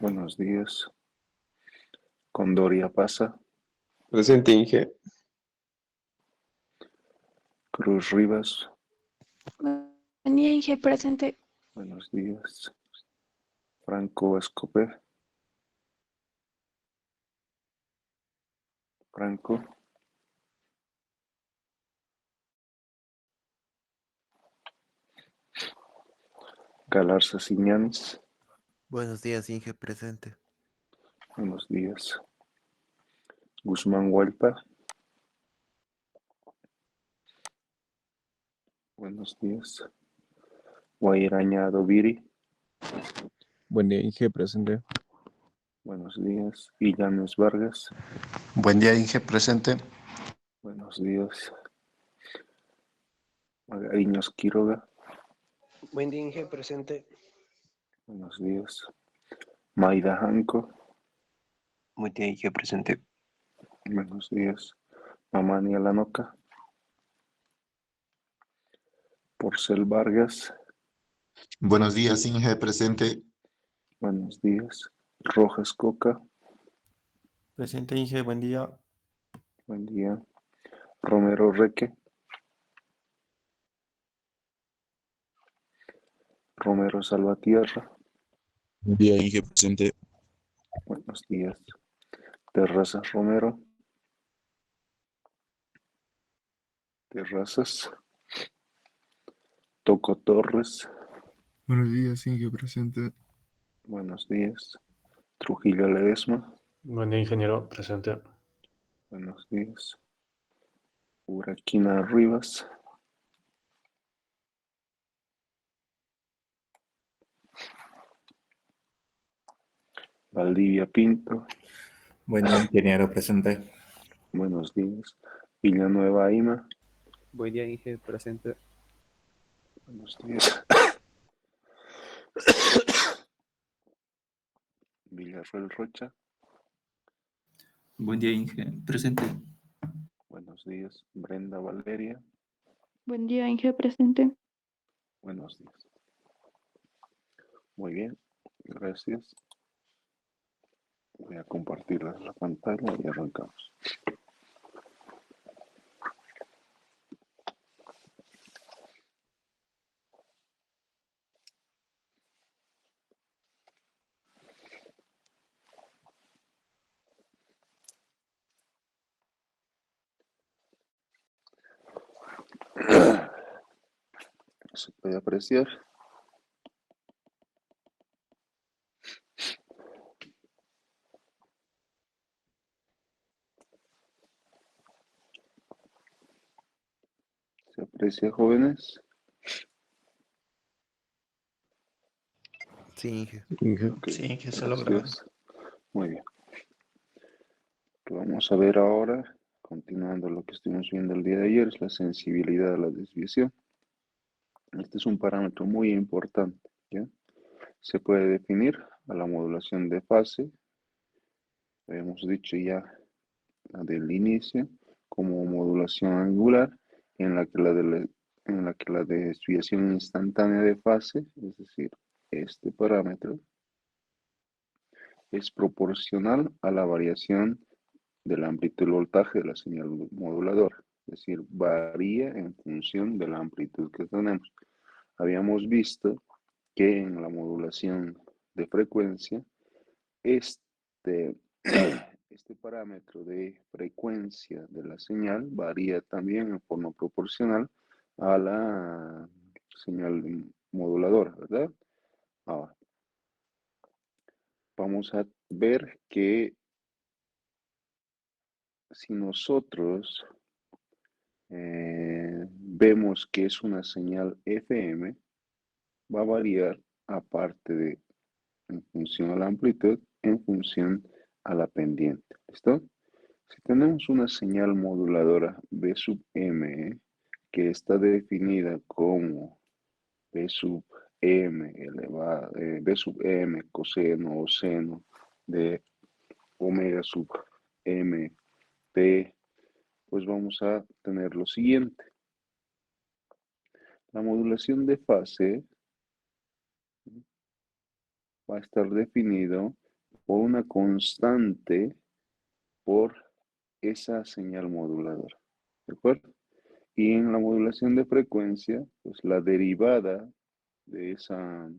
Buenos días. Condoria Pasa. Presente, Inge. Cruz Rivas. Buen día, Inge, presente. Buenos días. Franco Escopé. Franco. Galarza Siñanis. Buenos días, Inge, presente. Buenos días. Guzmán Huelpa. Buenos días. Guairaña Doviri. Buen día, Inge, presente. Buenos días. Illanes Vargas. Buen día, Inge, presente. Buenos días. Magariños Quiroga. Buen día, Inge, presente. Buenos días. Maida Janco. Buen día, Inge, presente. Buenos días. Mamani Alanoca. Porcel Vargas. Buenos días, Inge, presente. Buenos días. Rojas Coca. Presente, Inge, buen día. Buen día. Romero Reque. Romero Salvatierra. Buen día, Inge, presente. Buenos días. Terrazas Romero. Terrazas. Toco Torres. Buenos días, Inge, presente. Buenos días. Trujillo Ledesma. Buen día, ingeniero, presente. Buenos días. Uraquina Rivas. Valdivia Pinto. Buen día, ingeniero, presente. Buenos días. Villanueva Ima. Buen día, Inge, presente. Buenos días. Villarreal Rocha. Buen día, Inge, presente. Buenos días. Brenda Valeria. Buen día, Inge, presente. Buenos días. Muy bien. Gracias. Voy a compartirles la pantalla y arrancamos. Se puede apreciar. ¿Se aprecia, jóvenes? Sí, Inge. Okay. Sí, Inge, se Gracias. logra. Muy bien. Lo que vamos a ver ahora, continuando lo que estuvimos viendo el día de ayer, es la sensibilidad a la desviación. Este es un parámetro muy importante, ¿ya? Se puede definir a la modulación de fase, habíamos dicho ya del inicio, como modulación angular, en la que la desviación instantánea de fase, es decir, este parámetro, es proporcional a la variación de la amplitud del voltaje de la señal moduladora, es decir, varía en función de la amplitud que tenemos. Habíamos visto que en la modulación de frecuencia, este, este parámetro de frecuencia de la señal varía también en forma proporcional a la señal moduladora, ¿verdad? Ahora, vamos a ver que si nosotros vemos que es una señal FM, va a variar aparte de en función a la amplitud, en función a la pendiente. ¿Listo? Si tenemos una señal moduladora B sub M, que está definida como B sub M elevado, B sub M coseno o seno de omega sub M P, pues vamos a tener lo siguiente. La modulación de fase va a estar definido por una constante por esa señal moduladora. ¿De acuerdo? Y en la modulación de frecuencia, pues la derivada de esa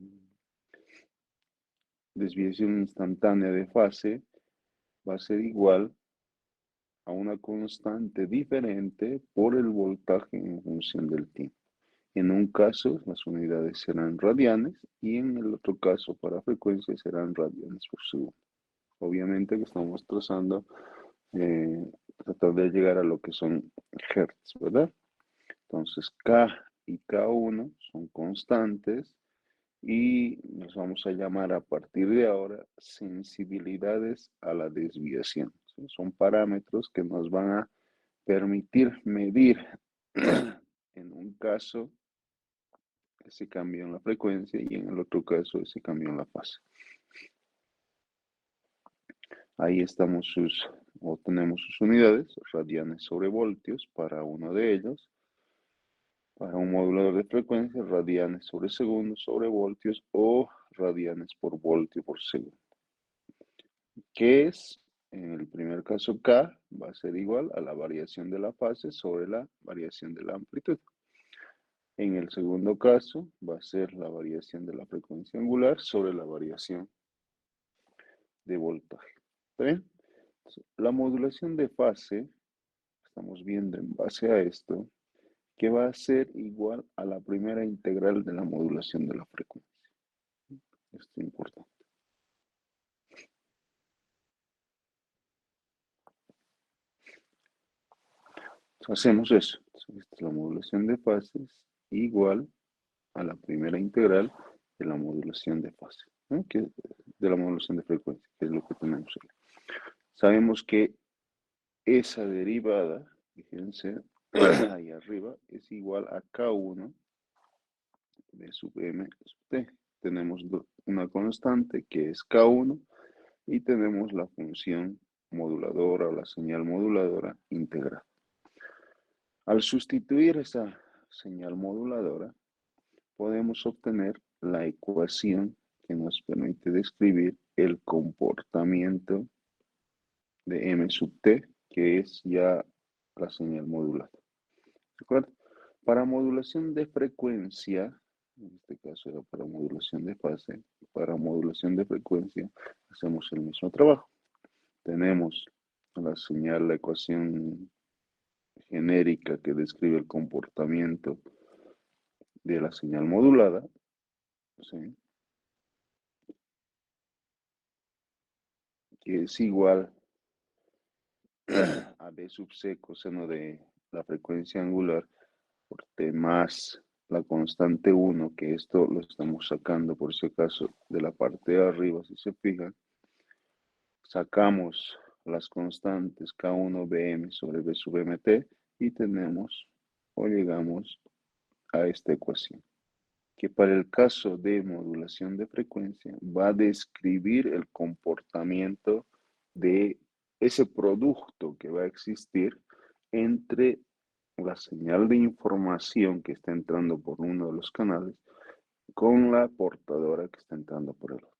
desviación instantánea de fase va a ser igual a una constante diferente por el voltaje en función del tiempo. En un caso, las unidades serán radianes y en el otro caso, para frecuencia, serán radianes por segundo. Obviamente que estamos trazando, tratando de llegar a lo que son hertz, ¿verdad? Entonces, K y K1 son constantes y nos vamos a llamar a partir de ahora sensibilidades a la desviación. ¿Sí? Son parámetros que nos van a permitir medir en un caso ese cambio en la frecuencia y en el otro caso ese cambio en la fase. Ahí estamos tenemos sus unidades, radianes sobre voltios para uno de ellos. Para un modulador de frecuencia, radianes sobre segundo sobre voltios o radianes por voltio por segundo. ¿Qué es? En el primer caso, K va a ser igual a la variación de la fase sobre la variación de la amplitud. En el segundo caso, va a ser la variación de la frecuencia angular sobre la variación de voltaje. ¿Está bien? La modulación de fase, estamos viendo en base a esto, que va a ser igual a la primera integral de la modulación de la frecuencia. Esto es importante. Hacemos eso. Esta es la modulación de fases igual a la primera integral de la modulación de fase, ¿no? De la modulación de frecuencia, que es lo que tenemos ahí. Sabemos que esa derivada, fíjense, ahí arriba, es igual a K1 de sub M sub T. Tenemos una constante que es K1 y tenemos la función moduladora o la señal moduladora integral. Al sustituir esa señal moduladora, podemos obtener la ecuación que nos permite describir el comportamiento de M sub T, que es ya la señal modulada. ¿De acuerdo? Para modulación de frecuencia, en este caso era para modulación de fase, para modulación de frecuencia hacemos el mismo trabajo. Tenemos la señal, la ecuación genérica que describe el comportamiento de la señal modulada, ¿sí? Que es igual a B sub C coseno de la frecuencia angular por T más la constante 1, que esto lo estamos sacando por si acaso de la parte de arriba, si se fijan. Sacamos las constantes K1 BM sobre B sub MT y tenemos o llegamos a esta ecuación, que para el caso de modulación de frecuencia va a describir el comportamiento de ese producto que va a existir entre la señal de información que está entrando por uno de los canales con la portadora que está entrando por el otro.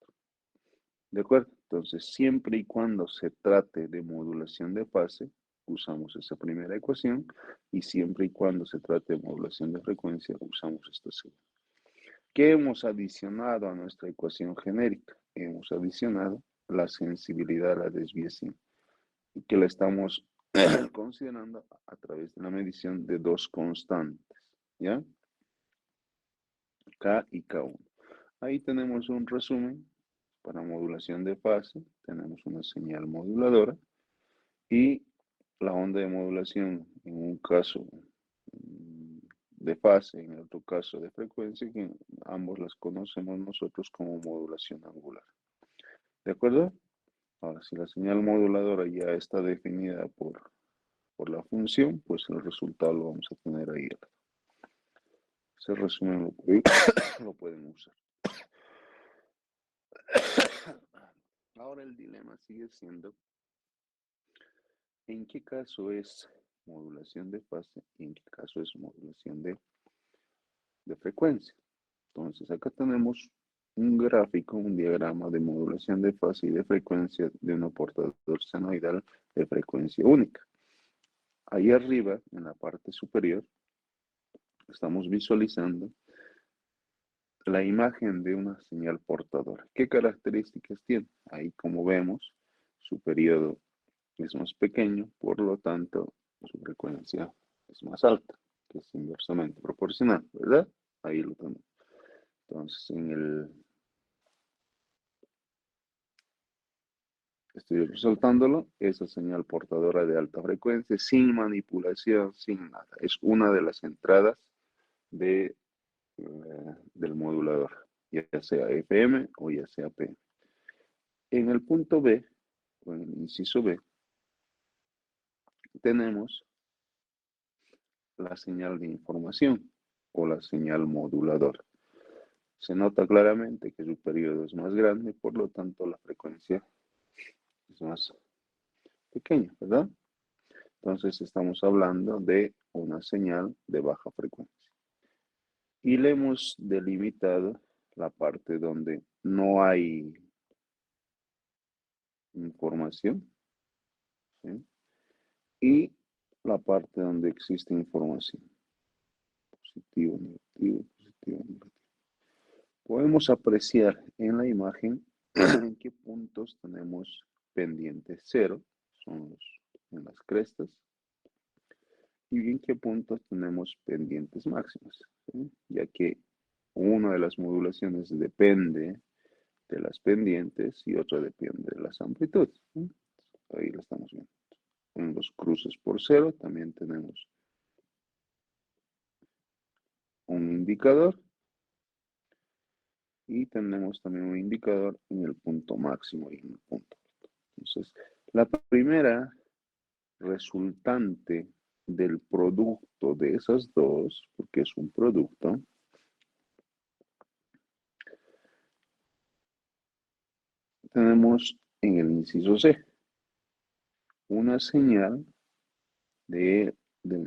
¿De acuerdo? Entonces, siempre y cuando se trate de modulación de fase, usamos esa primera ecuación, y siempre y cuando se trate de modulación de frecuencia, usamos esta segunda. ¿Qué hemos adicionado a nuestra ecuación genérica? Hemos adicionado la sensibilidad a la desviación, que la estamos considerando a través de la medición de dos constantes, ¿ya? K y K1. Ahí tenemos un resumen. Para modulación de fase, tenemos una señal moduladora y la onda de modulación, en un caso de fase, en el otro caso de frecuencia, que ambos las conocemos nosotros como modulación angular. ¿De acuerdo? Ahora, si la señal moduladora ya está definida por la función, pues el resultado lo vamos a tener ahí. Ese resumen lo pueden usar. Ahora el dilema sigue siendo ¿en qué caso es modulación de fase y en qué caso es modulación de frecuencia? Entonces acá tenemos un gráfico, un diagrama de modulación de fase y de frecuencia de un portador senoidal de frecuencia única. Ahí arriba, en la parte superior, estamos visualizando la imagen de una señal portadora. ¿Qué características tiene? Ahí, como vemos, su periodo es más pequeño, por lo tanto, su frecuencia es más alta, que es inversamente proporcional, ¿verdad? Ahí lo tenemos. Entonces, estoy resaltándolo, esa señal portadora de alta frecuencia, sin manipulación, sin nada. Es una de las entradas del modulador, ya sea FM o ya sea PM. En el punto B, o en el inciso B, tenemos la señal de información o la señal moduladora. Se nota claramente que su periodo es más grande, por lo tanto la frecuencia es más pequeña, ¿verdad? Entonces estamos hablando de una señal de baja frecuencia. Y le hemos delimitado la parte donde no hay información, ¿sí? Y la parte donde existe información. Positivo, negativo, positivo, negativo. Podemos apreciar en la imagen en qué puntos tenemos pendiente cero, son en las crestas, y en qué puntos tenemos pendientes máximas, ¿sí? Ya que una de las modulaciones depende de las pendientes y otra depende de las amplitudes, ¿sí? Ahí lo estamos viendo. En los cruces por cero también tenemos un indicador y tenemos también un indicador en el punto máximo y en el punto alto. Entonces, la primera resultante del producto de esas dos, porque es un producto, tenemos en el inciso C una señal del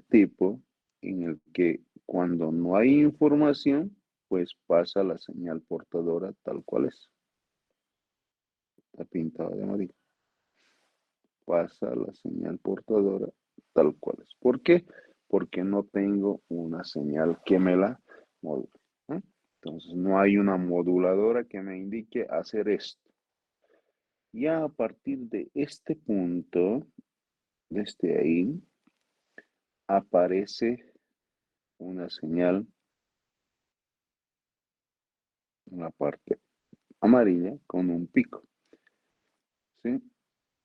tipo en el que cuando no hay información, pues pasa la señal portadora tal cual es. Está pintado de amarillo. Pasa la señal portadora tal cual es. ¿Por qué? Porque no tengo una señal que me la module, ¿eh? Entonces no hay una moduladora que me indique hacer esto. Ya a partir de este punto, desde ahí, aparece una señal en la parte amarilla con un pico, ¿sí?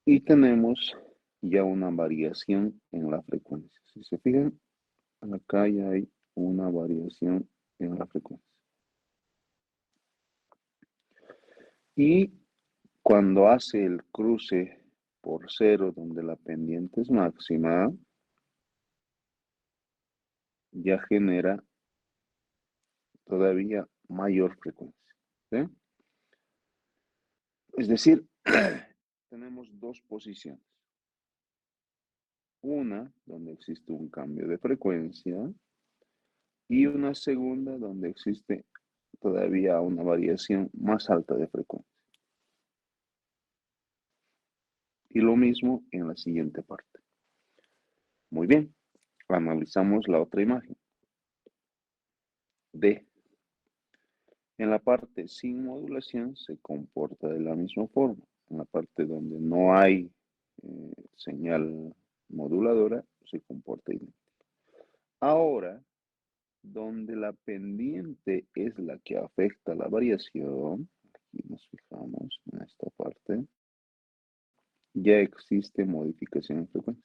Y tenemos ya una variación en la frecuencia. Si se fijan, acá ya hay una variación en la frecuencia. Y cuando hace el cruce por cero, donde la pendiente es máxima, ya genera todavía mayor frecuencia, ¿sí? Es decir, tenemos dos posiciones. Una donde existe un cambio de frecuencia y una segunda donde existe todavía una variación más alta de frecuencia. Y lo mismo en la siguiente parte. Muy bien, analizamos la otra imagen. D. En la parte sin modulación se comporta de la misma forma. En la parte donde no hay señal moduladora se comporta idéntico. Ahora, donde la pendiente es la que afecta la variación, aquí nos fijamos en esta parte, ya existe modificación en frecuencia.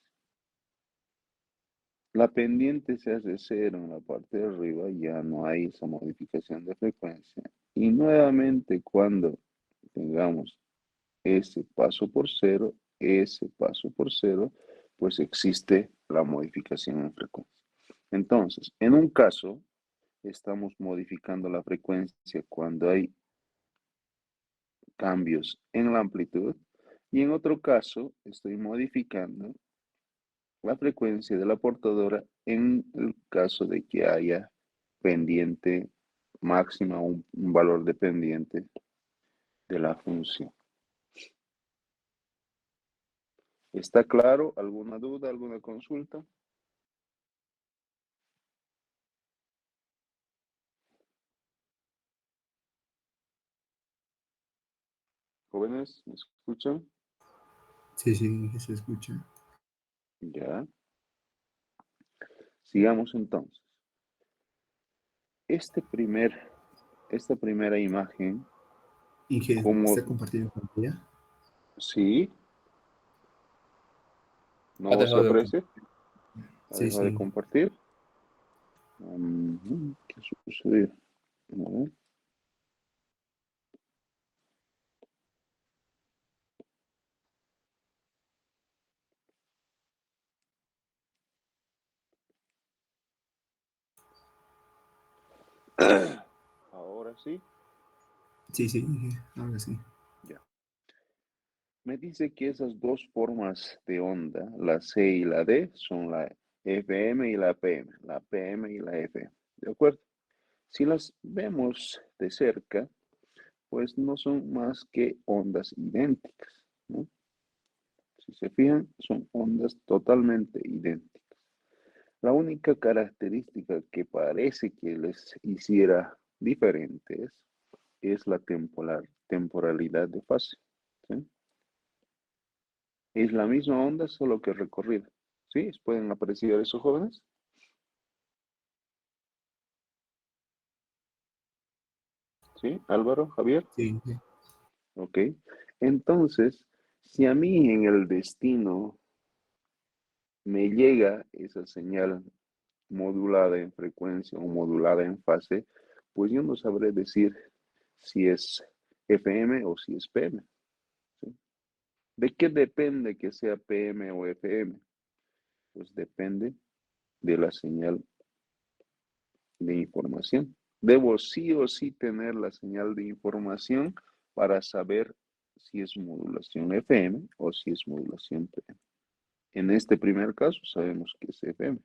La pendiente se hace cero en la parte de arriba, ya no hay esa modificación de frecuencia. Y nuevamente cuando tengamos ese paso por cero, pues existe la modificación en frecuencia. Entonces, en un caso, estamos modificando la frecuencia cuando hay cambios en la amplitud y en otro caso estoy modificando la frecuencia de la portadora en el caso de que haya pendiente máxima, un valor dependiente de la función. ¿Está claro? ¿Alguna duda, alguna consulta? Jóvenes, ¿me escuchan? Sí, sí, se escucha. Ya. Sigamos entonces. Esta primera imagen, Inge, como ¿está compartiendo pantalla? sí, Ha no se dejado de aprecia, ha Sí, dejado de sí. compartir. ¿Qué sucedió? A ver. Ahora sí, Sí, sí, Inge, ahora sí. ya. Me dice que esas dos formas de onda, la C y la D, son la FM y la PM, la PM y la FM. ¿De acuerdo? Si las vemos de cerca, pues no son más que ondas idénticas, ¿no? Si se fijan, son ondas totalmente idénticas. La única característica que parece que les hiciera diferentes es la temporalidad de fase, ¿sí? Es la misma onda, solo que recorrida. ¿Sí? ¿Pueden apreciar eso, jóvenes? ¿Sí? Álvaro, Javier. Sí, sí. Ok. Entonces, si a mí en el destino me llega esa señal modulada en frecuencia o modulada en fase, pues yo no sabré decir si es FM o si es PM. ¿Sí? ¿De qué depende que sea PM o FM? Pues depende de la señal de información. Debo sí o sí tener la señal de información para saber si es modulación FM o si es modulación PM. En este primer caso sabemos que es FM.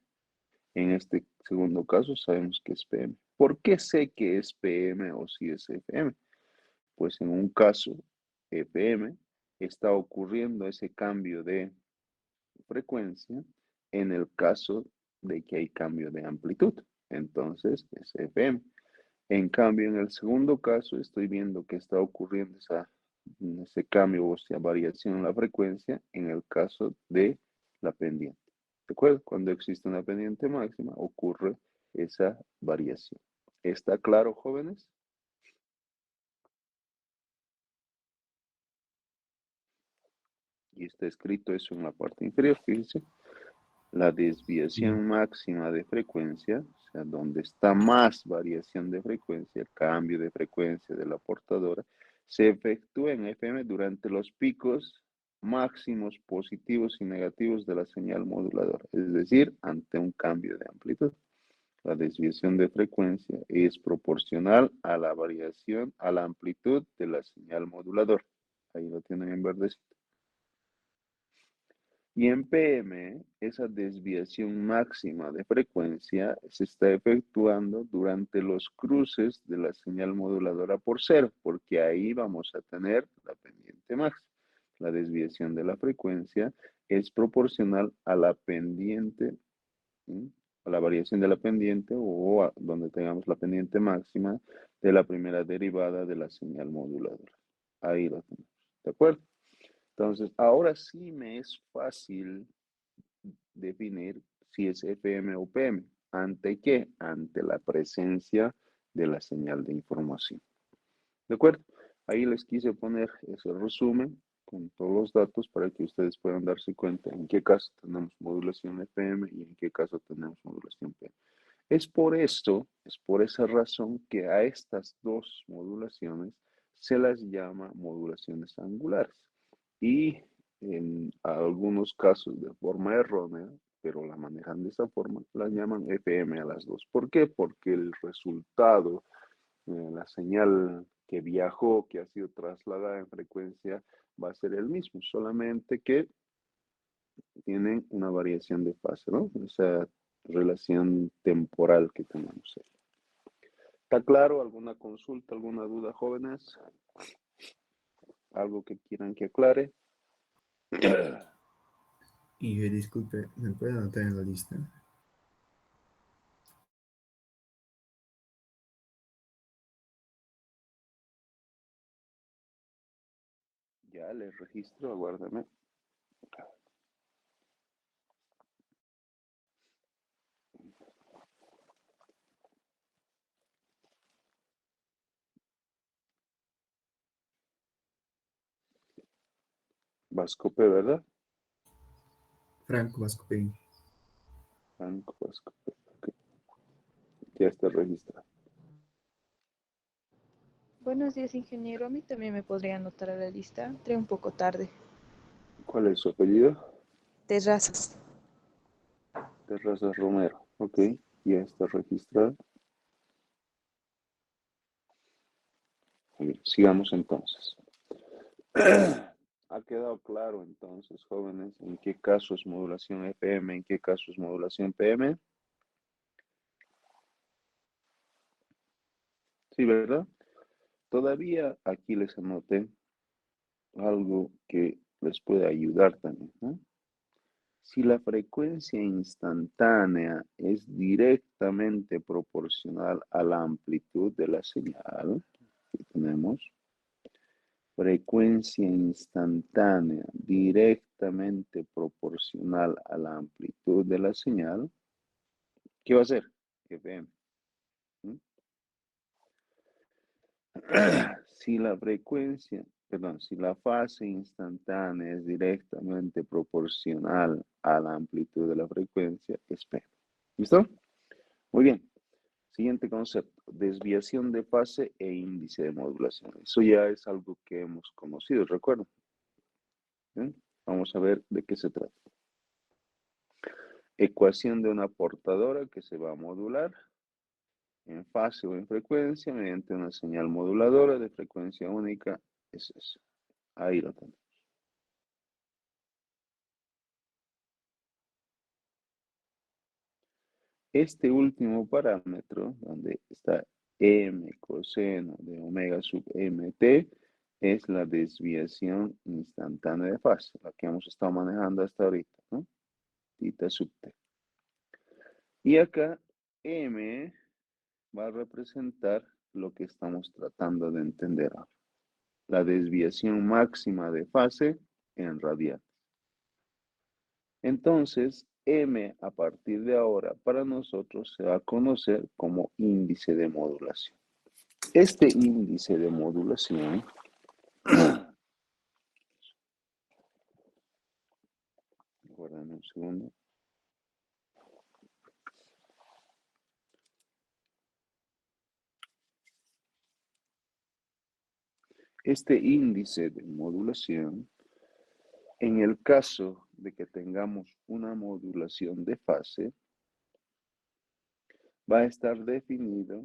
En este segundo caso sabemos que es PM. ¿Por qué sé que es PM o si es FM? Pues en un caso FM está ocurriendo ese cambio de frecuencia en el caso de que hay cambio de amplitud. Entonces es FM. En cambio, en el segundo caso, estoy viendo que está ocurriendo ese cambio o esa variación en la frecuencia en el caso de la pendiente. ¿De acuerdo? Cuando existe una pendiente máxima, ocurre esa variación. ¿Está claro, jóvenes? Y está escrito eso en la parte inferior, fíjense. La desviación máxima de frecuencia, o sea, donde está más variación de frecuencia, cambio de frecuencia de la portadora, se efectúa en FM durante los picos máximos positivos y negativos de la señal moduladora, es decir, ante un cambio de amplitud. La desviación de frecuencia es proporcional a la variación, a la amplitud de la señal moduladora. Ahí lo tienen en verdecito. Y en PM, esa desviación máxima de frecuencia se está efectuando durante los cruces de la señal moduladora por cero, porque ahí vamos a tener la pendiente máxima. La desviación de la frecuencia es proporcional a la pendiente, ¿sí? A la variación de la pendiente o donde tengamos la pendiente máxima de la primera derivada de la señal moduladora. Ahí lo tenemos. ¿De acuerdo? Entonces, ahora sí me es fácil definir si es FM o PM. ¿Ante qué? Ante la presencia de la señal de información. ¿De acuerdo? Ahí les quise poner ese resumen con todos los datos para que ustedes puedan darse cuenta en qué caso tenemos modulación FM y en qué caso tenemos modulación PM. Es por esto, es por esa razón que a estas dos modulaciones se las llama modulaciones angulares. Y en algunos casos de forma errónea, pero la manejan de esa forma, las llaman FM a las dos. ¿Por qué? Porque el resultado, la señal que viajó, que ha sido trasladada en frecuencia, va a ser el mismo, solamente que tienen una variación de fase, ¿no? Esa relación temporal que tenemos ahí. ¿Está claro? ¿Alguna consulta, alguna duda, jóvenes? ¿Algo que quieran que aclare? Inge, disculpe, ¿me puede anotar en la lista? Ya les registro, aguárdame. Vascope, ¿verdad? Franco Vascopeña. Franco Vascope. Ok. Ya está registrado. Buenos días, ingeniero. A mí también me podría anotar a la lista. Entré un poco tarde. ¿Cuál es su apellido? Terrazas. Terrazas Romero. Ok, ya está registrado. Muy bien, sigamos entonces. ¿Ha quedado claro entonces, jóvenes, en qué caso es modulación FM, en qué caso es modulación PM? Sí, ¿verdad? Todavía aquí les anoté algo que les puede ayudar también, ¿no? Si la frecuencia instantánea es directamente proporcional a la amplitud de la señal, que tenemos, frecuencia instantánea directamente proporcional a la amplitud de la señal, ¿qué va a hacer? FM. ¿Mm? Si la frecuencia, perdón, si la fase instantánea es directamente proporcional a la amplitud de la frecuencia, es P. ¿Listo? Muy bien. Siguiente concepto, desviación de fase e índice de modulación. Eso ya es algo que hemos conocido, ¿recuerdan? ¿Bien? Vamos a ver de qué se trata. Ecuación de una portadora que se va a modular en fase o en frecuencia mediante una señal moduladora de frecuencia única. Es eso. Ahí lo tenemos. Este último parámetro, donde está m coseno de omega sub mt, es la desviación instantánea de fase, la que hemos estado manejando hasta ahorita, ¿no? Tita sub t. Y acá m va a representar lo que estamos tratando de entender ahora. La desviación máxima de fase en radianes. Entonces, m a partir de ahora para nosotros se va a conocer como índice de modulación. Este índice de modulación guarden un segundo. Este índice de modulación, en el caso de que tengamos una modulación de fase, va a estar definido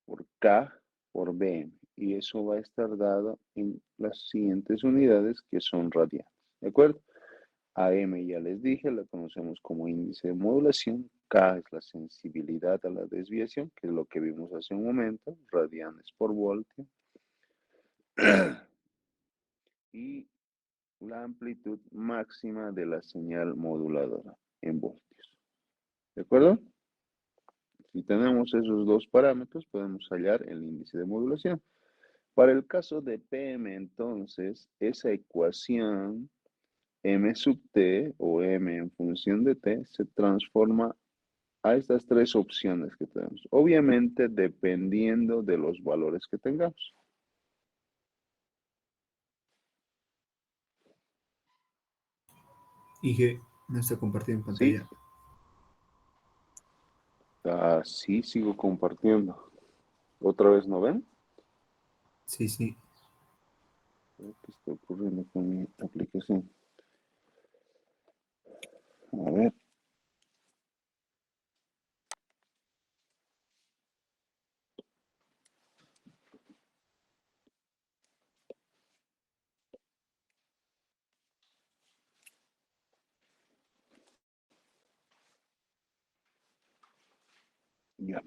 por K por BM. Y eso va a estar dado en las siguientes unidades que son radianes. ¿De acuerdo? AM ya les dije, la conocemos como índice de modulación. K es la sensibilidad a la desviación, que es lo que vimos hace un momento, radianes por voltio. Y la amplitud máxima de la señal moduladora en voltios. ¿De acuerdo? Si tenemos esos dos parámetros, podemos hallar el índice de modulación. Para el caso de PM, entonces, esa ecuación M sub T o M en función de T se transforma a estas tres opciones que tenemos. Obviamente, dependiendo de los valores que tengamos. Inge, no está compartiendo ¿Sí? pantalla. Sí, sigo compartiendo. ¿Otra vez no ven? Sí, sí. ¿Qué está ocurriendo con mi aplicación? A ver. Ya.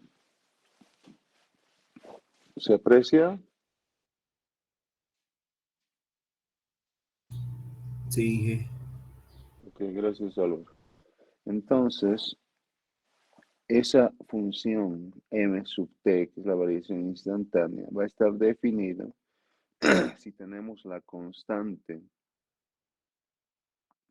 ¿Se aprecia? Sí, Inge. Ok, gracias, Álvaro. Entonces, esa función m sub t, que es la variación instantánea, va a estar definida si tenemos la constante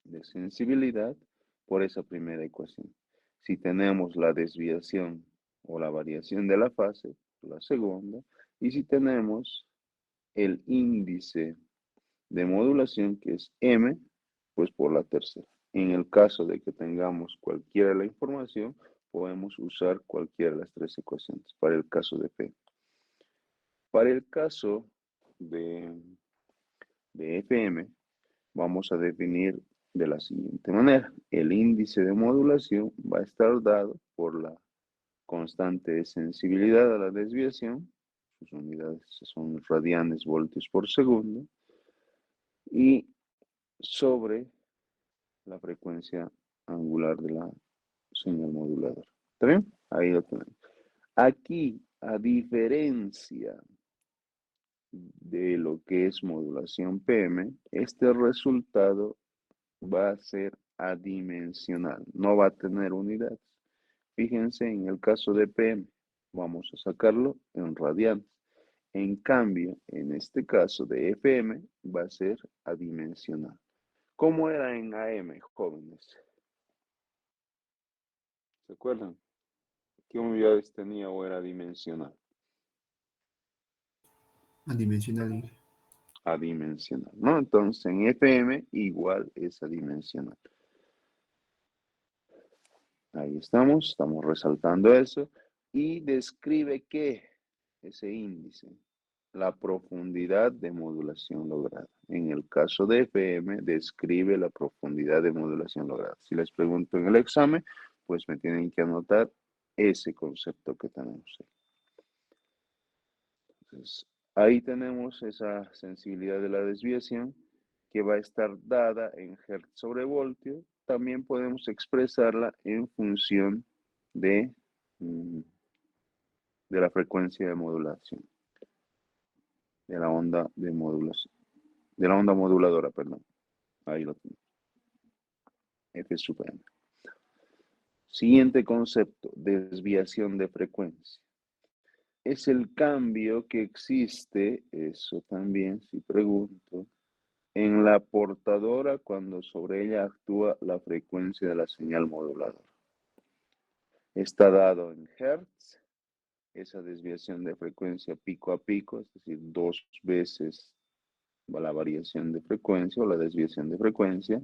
de sensibilidad por esa primera ecuación. Si tenemos la desviación o la variación de la fase, la segunda, y si tenemos el índice de modulación, que es m, pues por la tercera. En el caso de que tengamos cualquiera de la información, podemos usar cualquiera de las tres ecuaciones para el caso de P. Para el caso de FM, vamos a definir de la siguiente manera. El índice de modulación va a estar dado por la constante de sensibilidad a la desviación. Sus unidades son radianes voltios por segundo. Y sobre la frecuencia angular de la señal moduladora. ¿Está bien? Ahí lo tenemos. Aquí, a diferencia de lo que es modulación PM, este resultado va a ser adimensional, no va a tener unidades. Fíjense en el caso de PM, vamos a sacarlo en radianes. En cambio, en este caso de FM, va a ser adimensional. ¿Cómo era en AM, jóvenes? ¿Se acuerdan? ¿Qué unidades tenía o era dimensional? Adimensional, Inge. Adimensional, ¿no? Entonces en FM igual es adimensional. Ahí estamos resaltando eso. Y describe ¿qué? Ese índice, la profundidad de modulación lograda. En el caso de FM, describe la profundidad de modulación lograda. Si les pregunto en el examen, pues me tienen que anotar ese concepto que tenemos ahí. Entonces, ahí tenemos esa sensibilidad de la desviación que va a estar dada en Hertz sobre voltio. También podemos expresarla en función de la frecuencia de modulación, de la onda de modulación, de la onda moduladora, perdón. Ahí lo tenemos. F sub m. Siguiente concepto, desviación de frecuencia. Es el cambio que existe, eso también, si pregunto, en la portadora cuando sobre ella actúa la frecuencia de la señal moduladora. Está dado en Hertz, esa desviación de frecuencia pico a pico, es decir, 2 veces la variación de frecuencia o la desviación de frecuencia,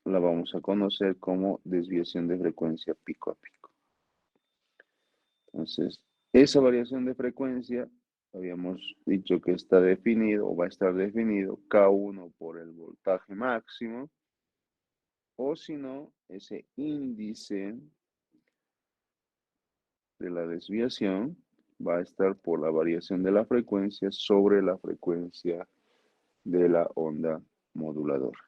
la vamos a conocer como desviación de frecuencia pico a pico. Entonces, esa variación de frecuencia, habíamos dicho que está definido o va a estar definido K1 por el voltaje máximo, o si no, ese índice de la desviación va a estar por la variación de la frecuencia sobre la frecuencia de la onda moduladora.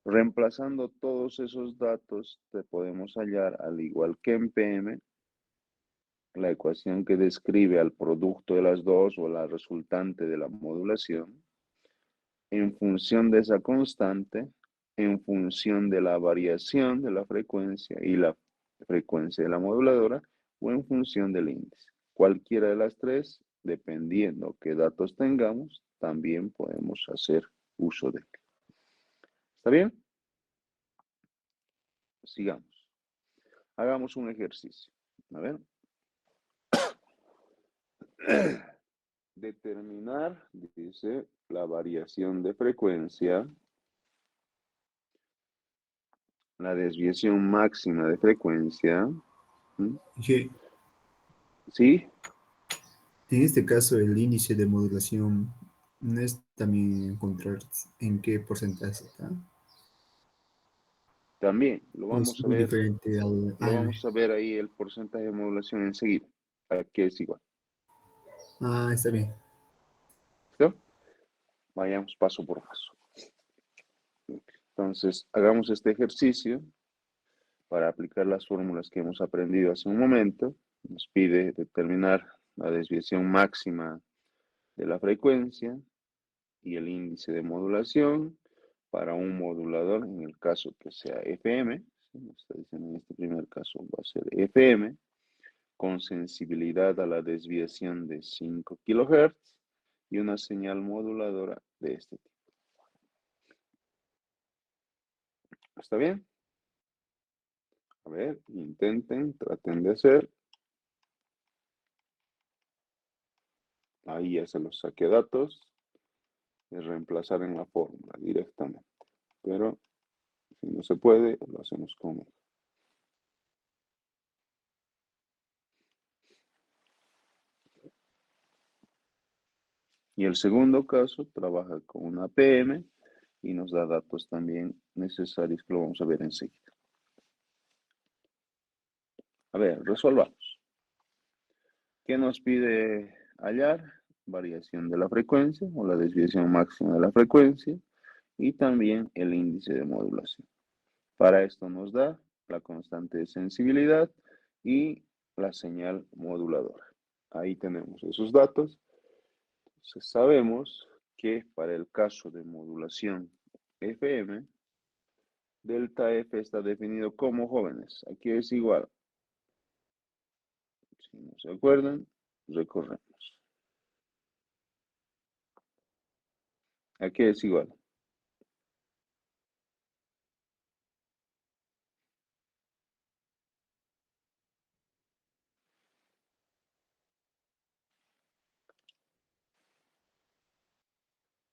Reemplazando todos esos datos, te podemos hallar, al igual que en PM, la ecuación que describe al producto de las dos o la resultante de la modulación, en función de esa constante, en función de la variación de la frecuencia y la frecuencia de la moduladora, o en función del índice. Cualquiera de las tres, dependiendo qué datos tengamos, también podemos hacer uso de él. ¿Está bien? Sigamos. Hagamos un ejercicio. A ver. Determinar, dice, la variación de frecuencia, la desviación máxima de frecuencia. Inge, ¿Sí? en este caso, el índice de modulación no es también encontrar en qué porcentaje está. También lo O es vamos a muy ver. diferente al Lo vamos a ver ahí el porcentaje de modulación enseguida. Aquí es igual. Ah, está bien. ¿Listo? Vayamos paso por paso. Entonces, hagamos este ejercicio para aplicar las fórmulas que hemos aprendido hace un momento. Nos pide determinar la desviación máxima de la frecuencia y el índice de modulación para un modulador, en el caso que sea FM, ¿sí? Nos está diciendo en este primer caso va a ser FM, con sensibilidad a la desviación de 5 kHz y una señal moduladora de este tipo. ¿Está bien? A ver, intenten, traten de hacer. Ahí ya se los saqué datos de reemplazar en la fórmula directamente. Pero si no se puede, lo hacemos con él. Y el segundo caso trabaja con una PM y nos da datos también necesarios que lo vamos a ver enseguida. A ver, resolvamos. ¿Qué nos pide hallar? Variación de la frecuencia o la desviación máxima de la frecuencia y también el índice de modulación. Para esto nos da la constante de sensibilidad y la señal moduladora. Ahí tenemos esos datos. Entonces sabemos que para el caso de modulación FM, delta F está definido como, jóvenes, aquí es igual. Si no se acuerdan, recorremos. Aquí es igual.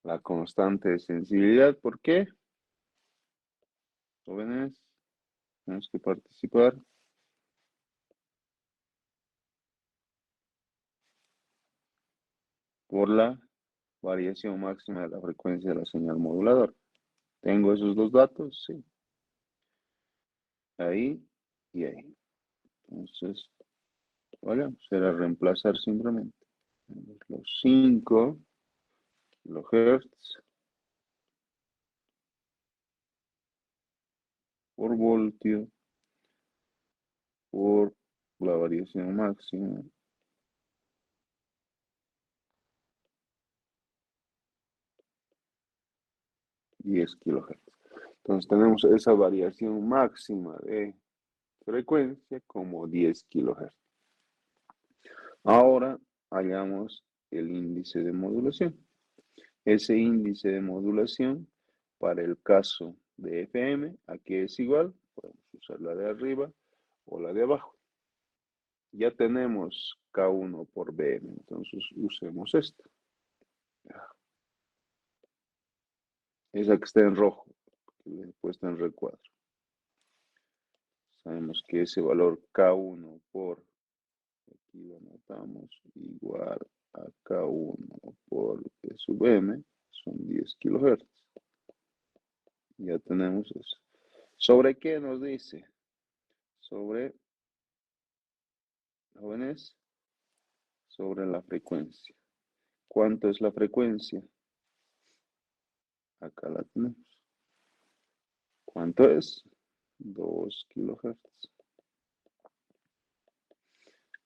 La constante de sensibilidad, ¿por qué? Jóvenes, tenemos que participar. Por la variación máxima de la frecuencia de la señal moduladora. ¿Tengo esos dos datos? Sí. Ahí y ahí. Entonces, vale, será reemplazar simplemente. Los 5 kilohertz por voltio por la variación máxima. $10 kilohertz. Entonces tenemos esa variación máxima de frecuencia como 10 kilohertz. Ahora hallamos el índice de modulación. Ese índice de modulación para el caso de FM, aquí es igual, podemos usar la de arriba o la de abajo. Ya tenemos K1 por BM, entonces usemos esta. Esa que está en rojo, que le he puesto en recuadro. Sabemos que ese valor K1 por, aquí lo anotamos, igual a K1 por E sub M, son 10 kilohertz. Ya tenemos eso. ¿Sobre qué nos dice? Sobre, jóvenes, sobre la frecuencia. ¿Cuánto es la frecuencia? Acá la tenemos. ¿Cuánto es? 2 kilohertz.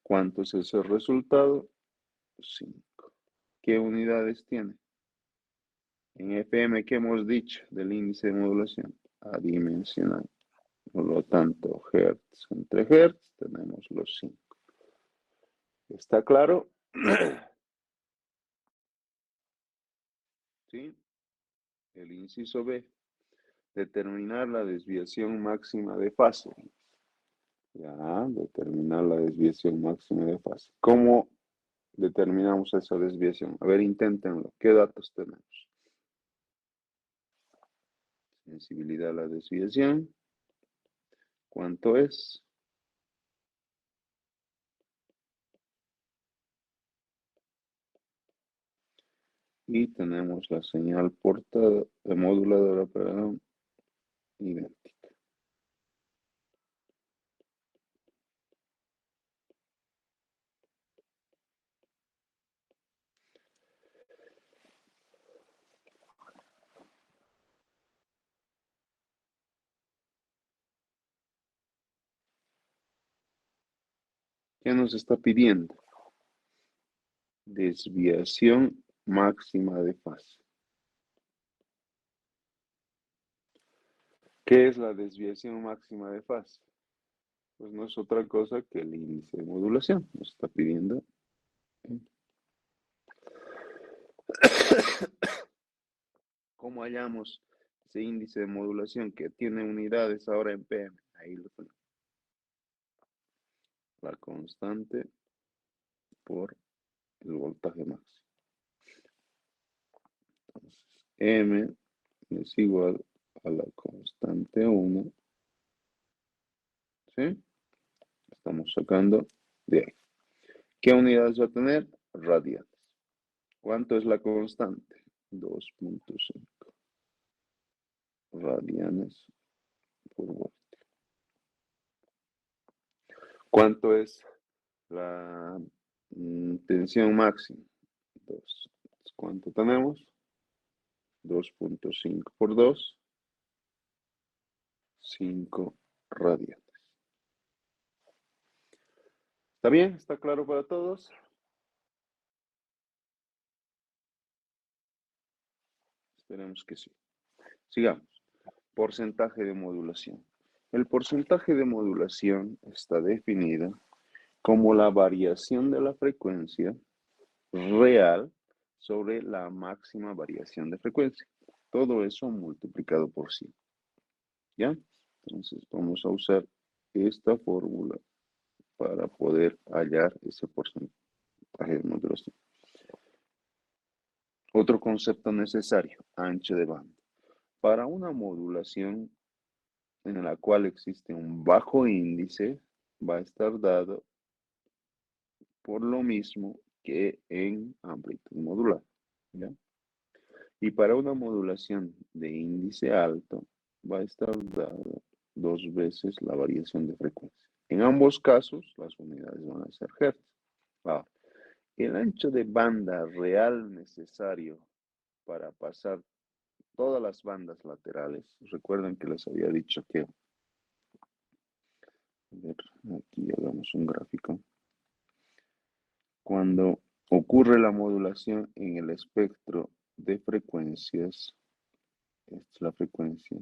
¿Cuánto es ese resultado? 5. ¿Qué unidades tiene? En FM, ¿qué hemos dicho del índice de modulación? Adimensional. Por lo tanto, hertz entre hertz, tenemos los 5. ¿Está claro? ¿Sí? El inciso B. Determinar la desviación máxima de fase. Ya, determinar la desviación máxima de fase. ¿Cómo determinamos esa desviación? A ver, inténtenlo. ¿Qué datos tenemos? Sensibilidad a la desviación. ¿Cuánto es? Y tenemos la señal portada, moduladora, perdón, idéntica. ¿Qué nos está pidiendo? desviación máxima de fase. ¿Qué es la desviación máxima de fase? Pues no es otra cosa que el índice de modulación. Nos está pidiendo. ¿Cómo hallamos ese índice de modulación que tiene unidades ahora en PM? Ahí lo tenemos. La constante por el voltaje máximo. Entonces, M es igual a la constante 1. ¿Sí? Estamos sacando de ahí. ¿Qué unidades va a tener? Radianes. ¿Cuánto es la constante? 2.5 radianes por voltio. ¿Cuánto es la tensión máxima? 2. ¿Cuánto tenemos? 2.5 por 2, 5 radianes. ¿Está bien? ¿Está claro para todos? Esperemos que sí. Sigamos. Porcentaje de modulación. El porcentaje de modulación está definido como la variación de la frecuencia real sobre la máxima variación de frecuencia. Todo eso multiplicado por 100. ¿Ya? Entonces vamos a usar esta fórmula para poder hallar ese porcentaje de modulación. Otro concepto necesario, ancho de banda. Para una modulación en la cual existe un bajo índice, va a estar dado por lo mismo que en amplitud modular. ¿Ya? Y para una modulación de índice alto, va a estar dado 2 veces la variación de frecuencia. En ambos casos, las unidades van a ser hertz. Ahora, el ancho de banda real necesario para pasar todas las bandas laterales, recuerden que les había dicho que, a ver, aquí hagamos un gráfico. Cuando ocurre la modulación en el espectro de frecuencias, esta es la frecuencia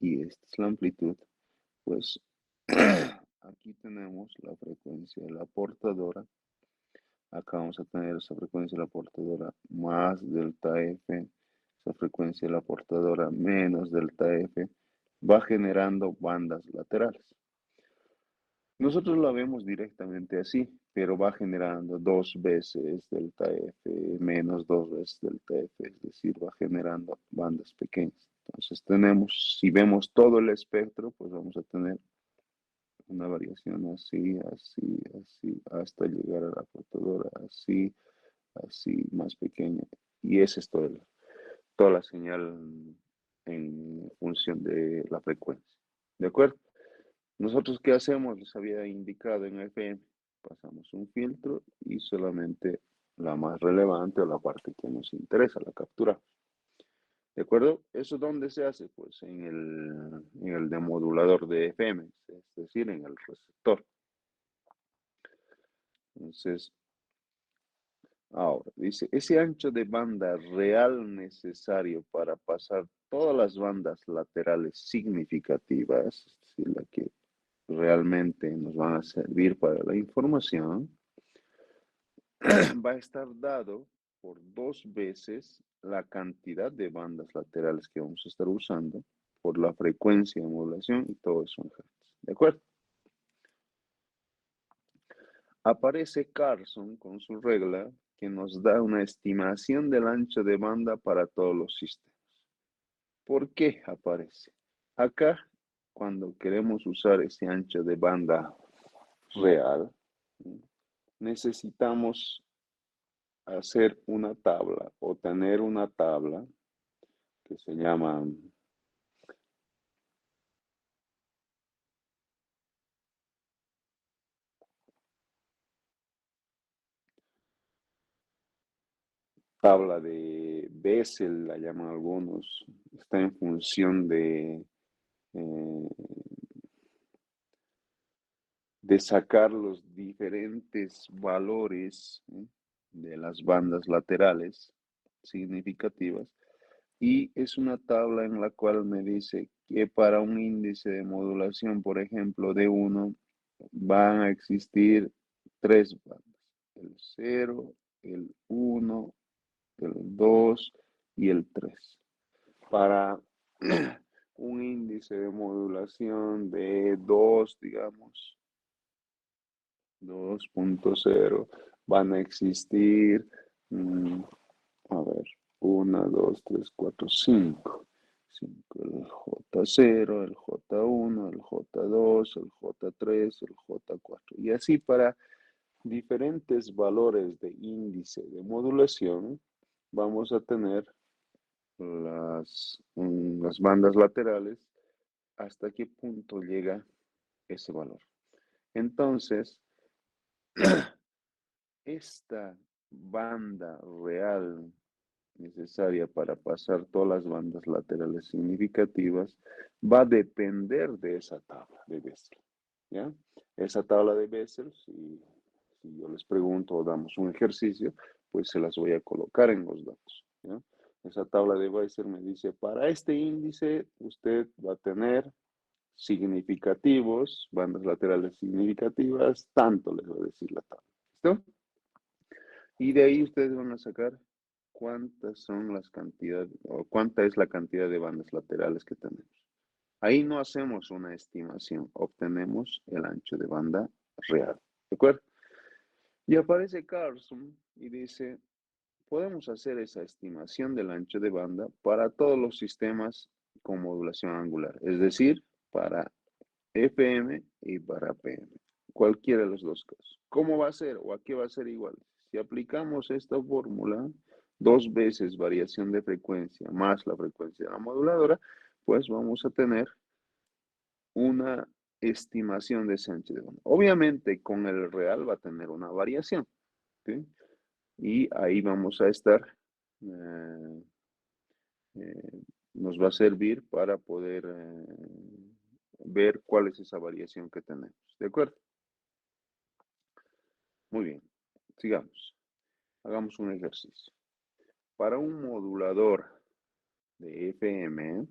y esta es la amplitud, pues aquí tenemos la frecuencia de la portadora. Acá vamos a tener esa frecuencia de la portadora más delta F, esa frecuencia de la portadora menos delta F, va generando bandas laterales. Nosotros la vemos directamente así, pero va generando 2 veces delta F menos 2 veces delta F, es decir, va generando bandas pequeñas. Entonces tenemos, si vemos todo el espectro, pues vamos a tener una variación así, así, así, hasta llegar a la portadora así, así, más pequeña. Y esa es toda la señal en función de la frecuencia. ¿De acuerdo? Nosotros, ¿qué hacemos? Les había indicado en FM. Pasamos un filtro y solamente la más relevante o la parte que nos interesa, la capturamos. ¿De acuerdo? ¿Eso dónde se hace? Pues en el demodulador de FM, es decir, en el receptor. Entonces, ahora, dice, ese ancho de banda real necesario para pasar todas las bandas laterales significativas, es decir, la que realmente nos van a servir para la información, va a estar dado por 2 veces la cantidad de bandas laterales que vamos a estar usando por la frecuencia de modulación y todo eso en hertz. ¿De acuerdo? Aparece Carson con su regla que nos da una estimación del ancho de banda para todos los sistemas. ¿Por qué aparece? Acá, cuando queremos usar ese ancho de banda real, necesitamos hacer una tabla o tener una tabla que se llama tabla de Bessel, la llaman algunos. Está en función de sacar los diferentes valores de las bandas laterales significativas, y es una tabla en la cual me dice que para un índice de modulación, por ejemplo, de 1, van a existir 3 bandas: el 0, el 1, el 2 y el 3. Para un índice de modulación de 2, digamos, 2.0, van a existir, a ver, 1, 2, 3, 4, 5. 5, el J0, el J1, el J2, el J3, el J4. Y así para diferentes valores de índice de modulación, vamos a tener las bandas laterales, hasta qué punto llega ese valor. Entonces, esta banda real necesaria para pasar todas las bandas laterales significativas va a depender de esa tabla de Bessel, ¿ya? Esa tabla de Bessel, si yo les pregunto o damos un ejercicio, pues se las voy a colocar en los datos, ¿ya? Esa tabla de Bessel me dice, para este índice usted va a tener significativos, bandas laterales significativas, tanto les va a decir la tabla. ¿Listo? Y de ahí ustedes van a sacar cuántas son las cantidades, o cuánta es la cantidad de bandas laterales que tenemos. Ahí no hacemos una estimación, obtenemos el ancho de banda real. ¿De acuerdo? Y aparece Carlson y dice, podemos hacer esa estimación del ancho de banda para todos los sistemas con modulación angular, es decir, para FM y para PM. Cualquiera de los dos casos. ¿Cómo va a ser o a qué va a ser igual? Si aplicamos esta fórmula, 2 veces variación de frecuencia más la frecuencia de la moduladora, pues vamos a tener una estimación de ese ancho de banda. Obviamente con el real va a tener una variación, ¿sí? Y ahí vamos a estar, nos va a servir para poder ver cuál es esa variación que tenemos. ¿De acuerdo? Muy bien, sigamos. Hagamos un ejercicio. Para un modulador de FM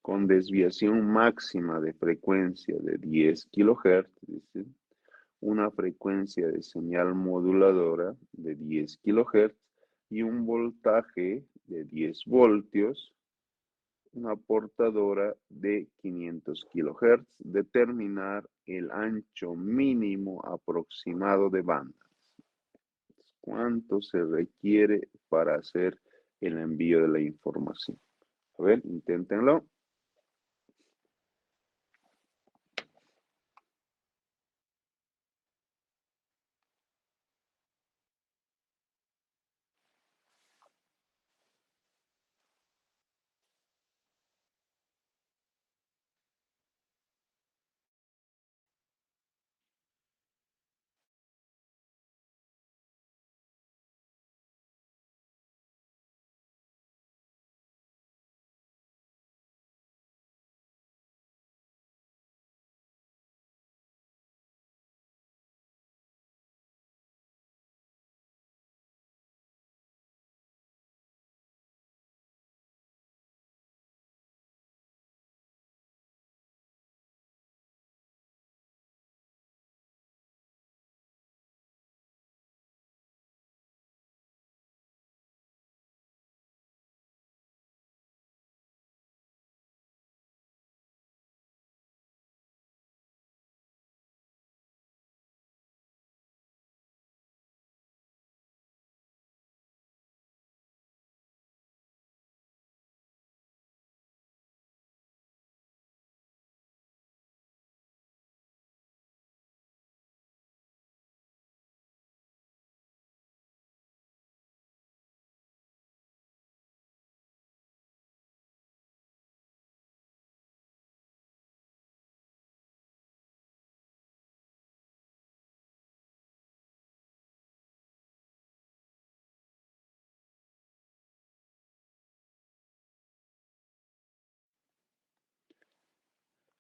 con desviación máxima de frecuencia de 10 kHz, dice, una frecuencia de señal moduladora de 10 kHz y un voltaje de 10 voltios, una portadora de 500 kHz, determinar el ancho mínimo aproximado de banda. ¿Cuánto se requiere para hacer el envío de la información? A ver, inténtenlo.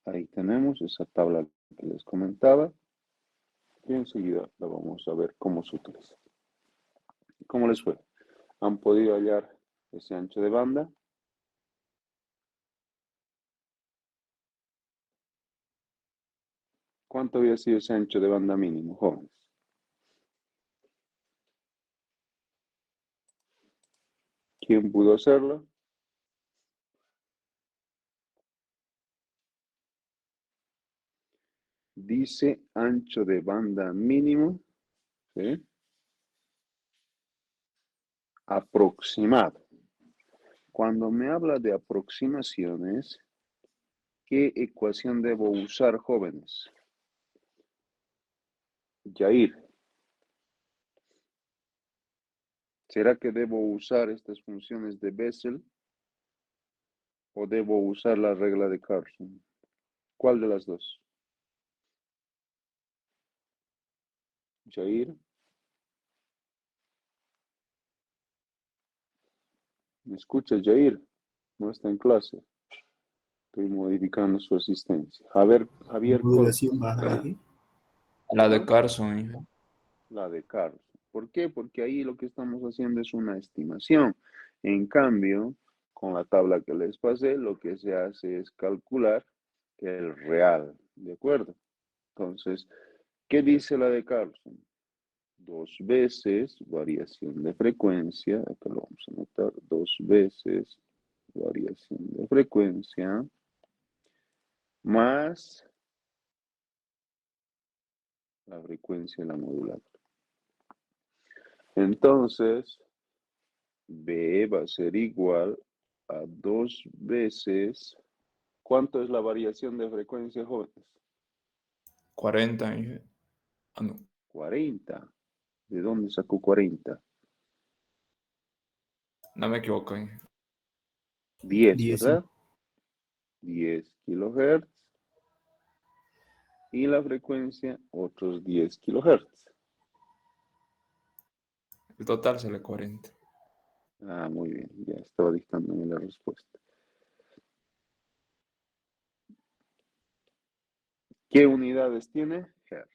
Ahí tenemos esa tabla que les comentaba y enseguida la vamos a ver cómo se utiliza. ¿Cómo les fue? ¿Han podido hallar ese ancho de banda? ¿Cuánto había sido ese ancho de banda mínimo, jóvenes? ¿Quién pudo hacerlo? Dice ancho de banda mínimo, ¿sí? Aproximado. Cuando me habla de aproximaciones, ¿qué ecuación debo usar, jóvenes? Yair. ¿Será que debo usar estas funciones de Bessel o debo usar la regla de Carlson? ¿Cuál de las dos? Jair. ¿Me escucha, Jair? No está en clase. Estoy modificando su asistencia. Javier Modulación baja, Inge. La de Carson, Inge. La de Carlson. ¿Por qué? Porque ahí lo que estamos haciendo es una estimación. En cambio, con la tabla que les pasé, lo que se hace es calcular el real. ¿De acuerdo? Entonces, ¿qué dice la de Carlson? 2 veces variación de frecuencia, acá lo vamos a anotar, 2 veces variación de frecuencia, más la frecuencia de la moduladora. Entonces, B va a ser igual a 2 veces, ¿cuánto es la variación de frecuencia, jóvenes? 40, Inge. Ah, no. 40. ¿De dónde sacó 40? No me equivoco, Inge. 10, 10, ¿verdad? 10 kilohertz. Y la frecuencia, otros 10 kilohertz. El total sale 40. Ah, muy bien, ya estaba dictándome la respuesta. ¿Qué unidades tiene? Hertz.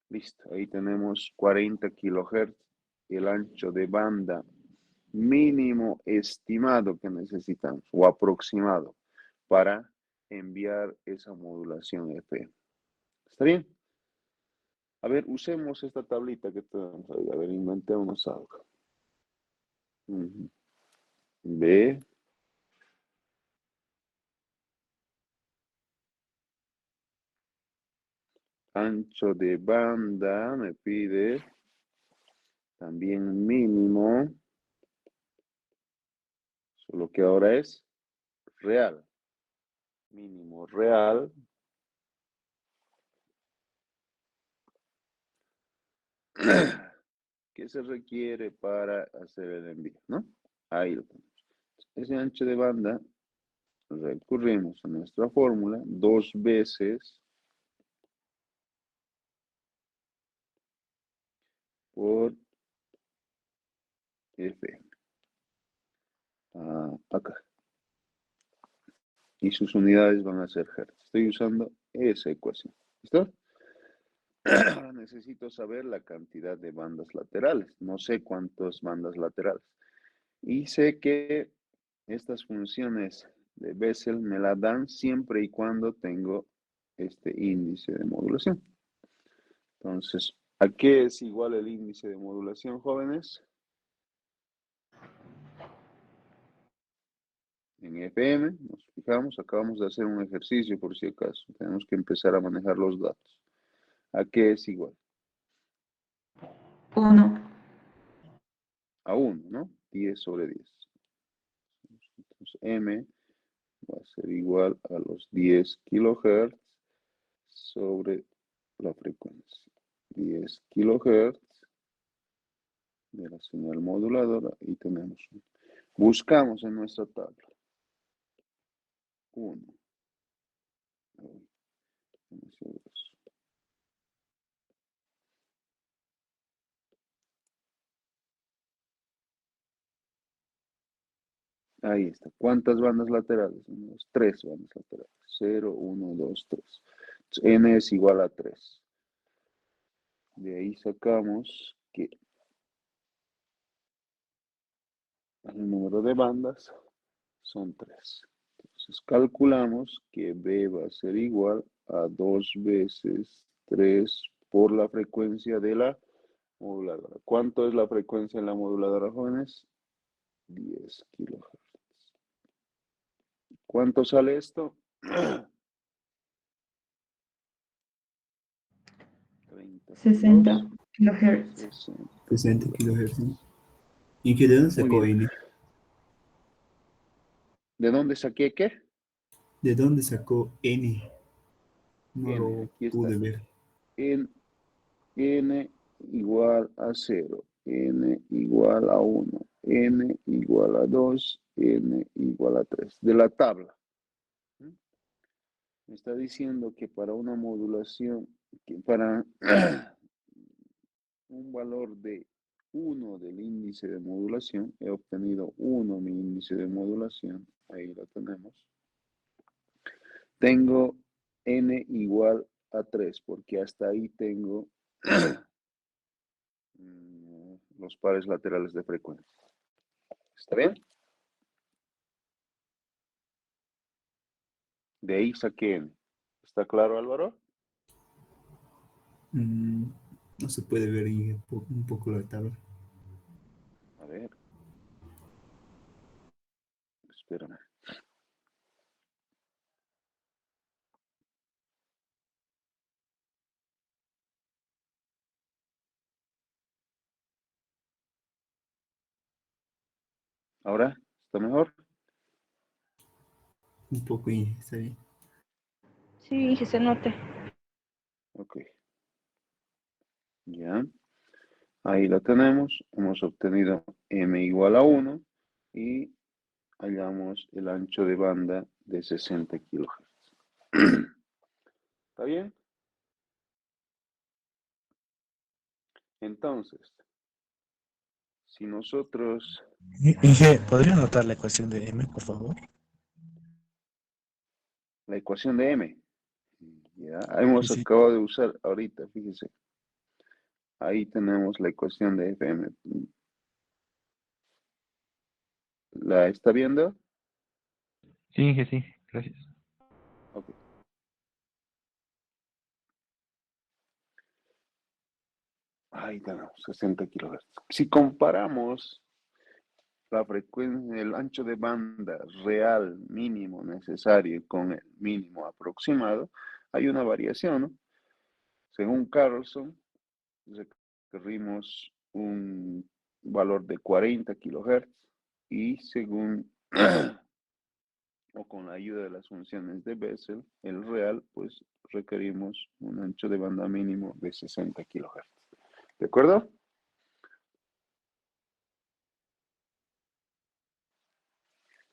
Listo, ahí tenemos 40 kilohertz, el ancho de banda mínimo estimado que necesitamos, o aproximado, para enviar esa modulación FM. ¿Está bien? A ver, usemos esta tablita que tenemos ahí. A ver, inventémonos algo. B. Ancho de banda, me pide. También mínimo. Solo que ahora es real. Mínimo real. ¿Qué se requiere para hacer el envío? ¿No? Ahí lo tenemos. Ese ancho de banda, recurrimos a nuestra fórmula 2 veces por F. Acá. Y sus unidades van a ser hertz. Estoy usando esa ecuación. ¿Listo? Ahora necesito saber la cantidad de bandas laterales. No sé cuántas bandas laterales. Y sé que estas funciones de Bessel me la dan siempre y cuando tengo este índice de modulación. Entonces, ¿a qué es igual el índice de modulación, jóvenes? En FM, nos fijamos, acabamos de hacer un ejercicio por si acaso. Tenemos que empezar a manejar los datos. ¿A qué es igual? 1. A 1, ¿no? 10 sobre 10. Entonces, M va a ser igual a los 10 kilohertz sobre la frecuencia. 10 kilohertz de la señal moduladora y tenemos 1. Buscamos en nuestra tabla. 1. Ahí está. ¿Cuántas bandas laterales? Tenemos 3 bandas laterales. 0, 1, 2, 3. N es igual a 3. De ahí sacamos que el número de bandas son 3. Entonces calculamos que B va a ser igual a 2 veces 3 por la frecuencia de la moduladora. ¿Cuánto es la frecuencia en la moduladora, jóvenes? 10 kilohertz. ¿Cuánto sale esto? 60 kilohertz. 60 kilohertz. ¿Y que de dónde sacó Muy bien. N? ¿De dónde saqué qué? ¿De dónde sacó N? No N, lo aquí está. pude ver. N igual a 0, N igual a 1, N igual a 2, N igual a 3. De la tabla. Me está diciendo que para una modulación, que para un valor de 1 del índice de modulación, he obtenido 1 mi índice de modulación, ahí lo tenemos. Tengo N igual a 3, porque hasta ahí tengo los pares laterales de frecuencia. ¿Está bien? De ahí saqué N. ¿Está claro, Álvaro? No se puede ver Inge, un poco la tabla. A ver. Espérame. ¿Ahora? ¿Está mejor? Un poco Inge, está bien. Sí, que se note. Ok. Ya. Ahí la tenemos. Hemos obtenido M igual a 1 y hallamos el ancho de banda de 60 kilohertz. ¿Está bien? Entonces, si nosotros... Inge, ¿podría anotar la ecuación de M, por favor? La ecuación de M. Ya, hemos Sí. acabado de usar ahorita, fíjese. Ahí tenemos la ecuación de FM. ¿La está viendo? Sí, Inge, sí, gracias. Ok. Ahí tenemos 60 kilohertz. Si comparamos la frecuencia, el ancho de banda real mínimo necesario con el mínimo aproximado, hay una variación, ¿no? Según Carlson, requerimos un valor de 40 kilohertz y según o con la ayuda de las funciones de Bessel, el real, pues requerimos un ancho de banda mínimo de 60 kilohertz. ¿De acuerdo?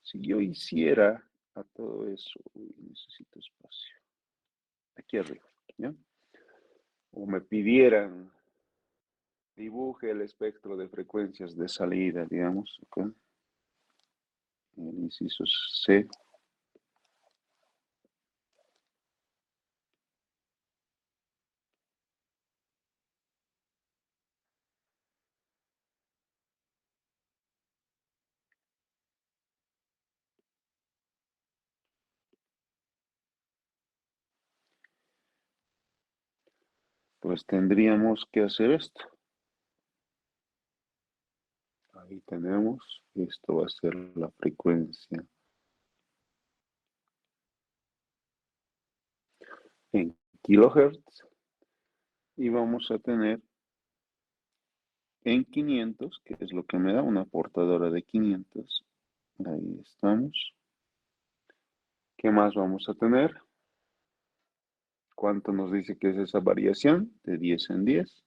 Si yo hiciera a todo eso, necesito espacio. Aquí arriba, ¿ya? O me pidieran, dibuje el espectro de frecuencias de salida, digamos, ¿ok? El inciso C. Pues tendríamos que hacer esto. Ahí tenemos, esto va a ser la frecuencia en kilohertz y vamos a tener en 500, que es lo que me da una portadora de 500. Ahí estamos. ¿Qué más vamos a tener? ¿Cuánto nos dice que es esa variación? De 10 en 10.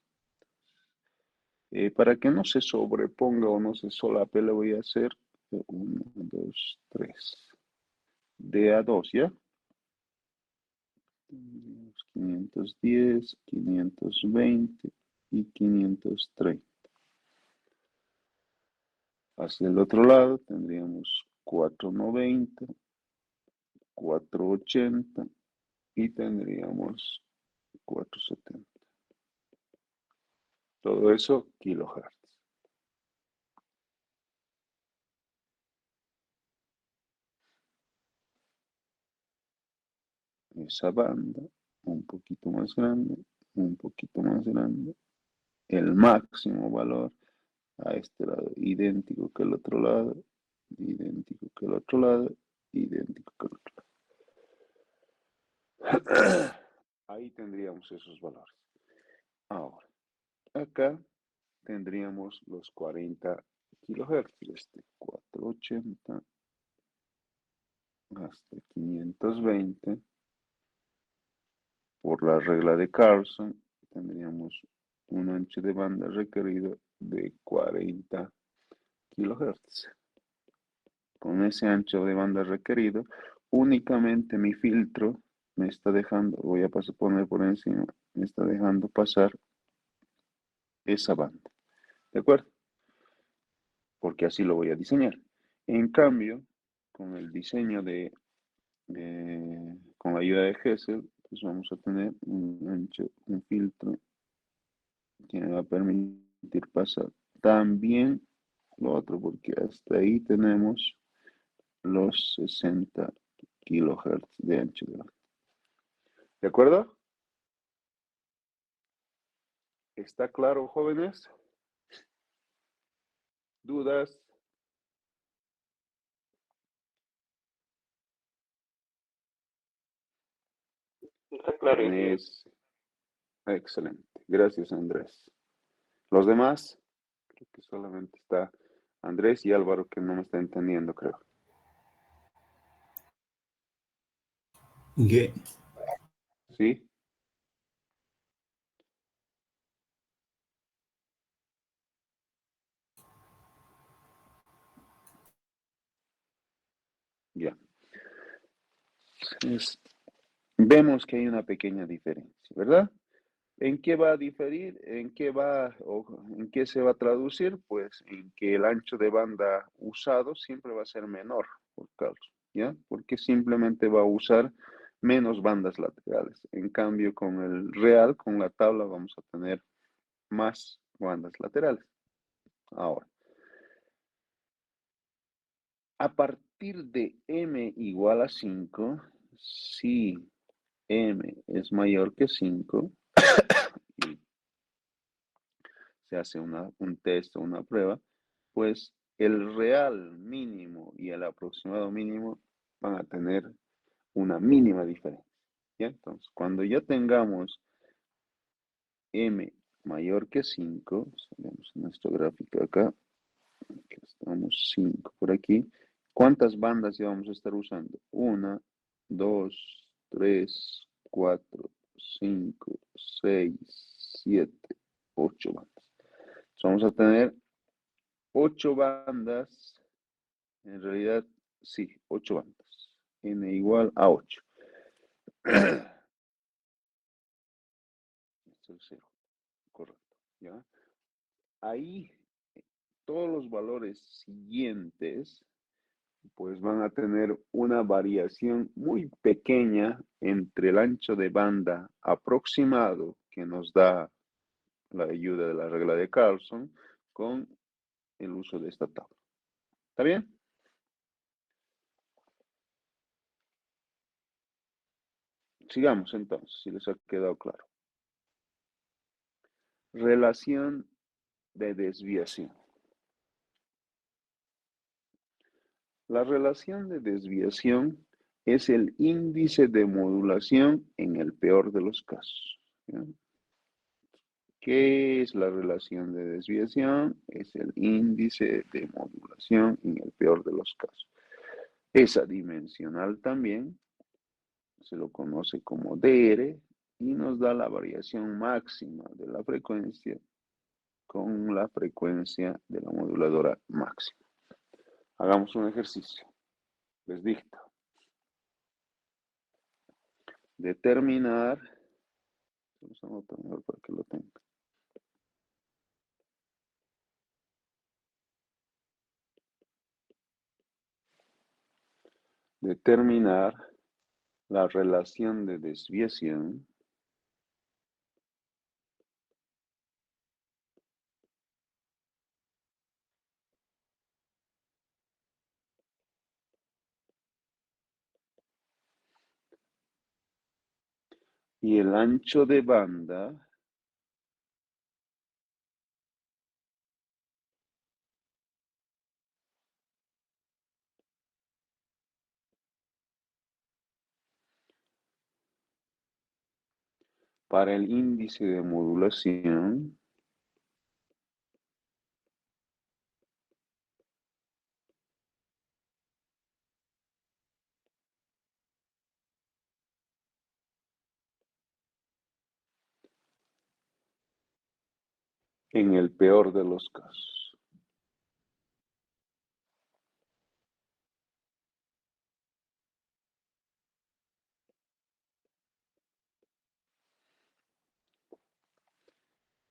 Para que no se sobreponga o no se solape, le voy a hacer 1, 2, 3. De a 2, ¿ya? 510, 520 y 530. Hacia el otro lado tendríamos 490, 480 y tendríamos 470. Todo eso, kilohertz. Esa banda, un poquito más grande, un poquito más grande. El máximo valor a este lado, idéntico que el otro lado, idéntico que el otro lado, idéntico que el otro lado. Ahí tendríamos esos valores. Ahora, acá tendríamos los 40 kilohertz, desde 480 hasta 520. Por la regla de Carlson, tendríamos un ancho de banda requerido de 40 kilohertz. Con ese ancho de banda requerido, únicamente mi filtro me está dejando, voy a poner por encima, me está dejando pasar esa banda. ¿De acuerdo? Porque así lo voy a diseñar. En cambio, con el diseño con la ayuda de Gesell, pues vamos a tener un filtro que me va a permitir pasar también lo otro, porque hasta ahí tenemos los 60 kilohertz de ancho de banda. ¿De acuerdo? ¿Está claro, jóvenes? ¿Dudas? Está claro. Excelente. Gracias, Andrés. Los demás, creo que solamente está Andrés y Álvaro que no me está entendiendo, creo. ¿Qué? ¿Sí? Ya. Vemos que hay una pequeña diferencia, ¿verdad? ¿En qué va a diferir? ¿En qué se va a traducir? Pues en que el ancho de banda usado siempre va a ser menor, por Carlos, ¿ya? Porque simplemente va a usar menos bandas laterales. En cambio, con el real, con la tabla, vamos a tener más bandas laterales. Ahora, a partir de m igual a 5, si m es mayor que 5, y se hace un test o una prueba, pues el real mínimo y el aproximado mínimo van a tener una mínima diferencia. ¿Ya? Entonces, cuando ya tengamos m mayor que 5, vemos nuestra gráfica acá, que estamos 5 por aquí, ¿cuántas bandas ya vamos a estar usando? 1, 2, 3, 4, 5, 6, 7, 8 bandas. Entonces vamos a tener 8 bandas, en realidad, sí, 8 bandas. N igual a 8. Esto es 0, correcto. ¿Ya? Ahí, todos los valores siguientes, pues van a tener una variación muy pequeña entre el ancho de banda aproximado que nos da la ayuda de la regla de Carlson con el uso de esta tabla. ¿Está bien? Sigamos entonces, si les ha quedado claro. Relación de desviación. La relación de desviación es el índice de modulación en el peor de los casos. ¿Ya? ¿Qué es la relación de desviación? Es el índice de modulación en el peor de los casos. Es adimensional también, se lo conoce como DR, y nos da la variación máxima de la frecuencia con la frecuencia de la moduladora máxima. Hagamos un ejercicio. Les dicto. Determinar, vamos a anotar mejor para que lo tengan. Determinar la relación de desviación Y el ancho de banda para el índice de modulación en el peor de los casos.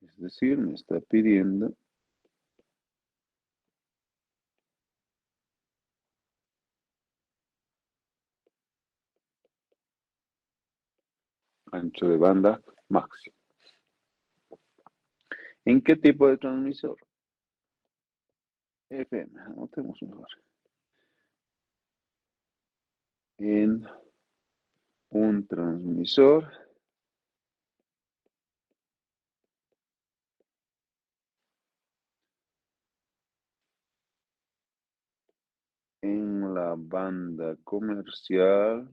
Es decir, me está pidiendo ancho de banda máximo. ¿En qué tipo de transmisor? FM, anotemos mejor. En un transmisor en la banda comercial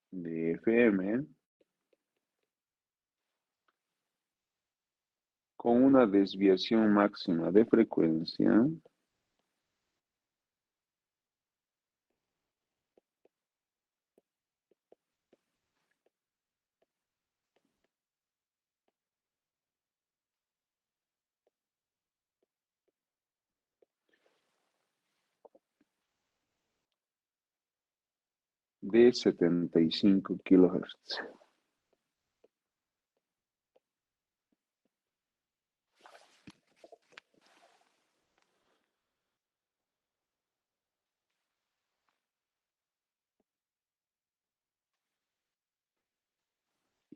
de FM con una desviación máxima de frecuencia de 75 kHz.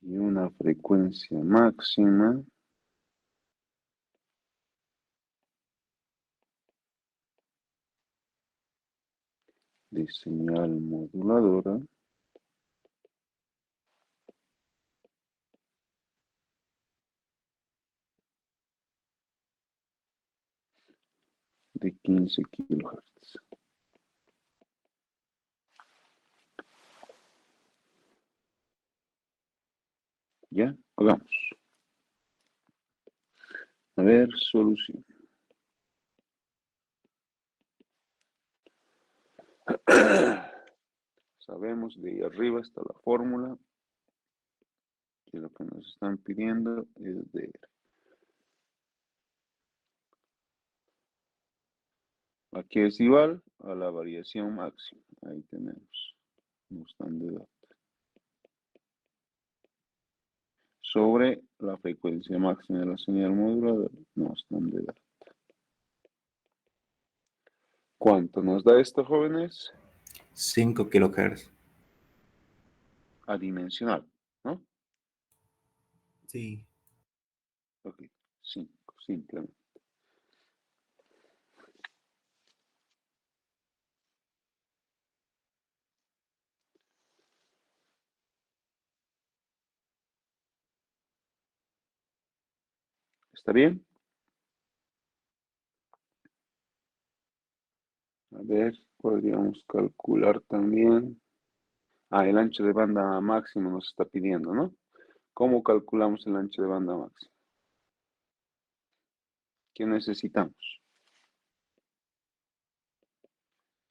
Y una frecuencia máxima de señal moduladora de 15 kHz. ¿Ya? Hagamos. A ver, solución. Sabemos de ahí arriba está la fórmula que lo que nos están pidiendo es de R. Aquí es igual a la variación máxima. Ahí tenemos. Nos están de datos. Sobre la frecuencia máxima de la señal moduladora. Nos están de datos. ¿Cuánto nos da esto, jóvenes? 5 kHz. Adimensional, ¿no? Sí. Ok, 5, simplemente. ¿Está bien? A ver, podríamos calcular también. El ancho de banda máximo nos está pidiendo, ¿no? ¿Cómo calculamos el ancho de banda máximo? ¿Qué necesitamos?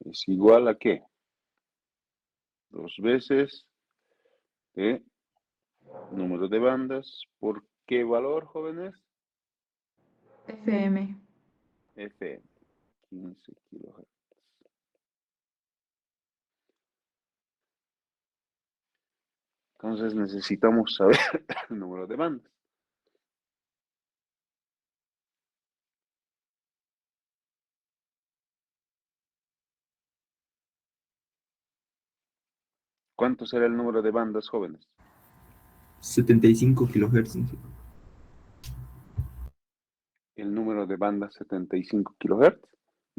¿Es igual a qué? 2 veces de número de bandas. ¿Por qué valor, jóvenes? FM. FM, 15 kHz. Entonces necesitamos saber el número de bandas. ¿Cuánto será el número de bandas, jóvenes? 75 kHz. El número de bandas 75 kHz.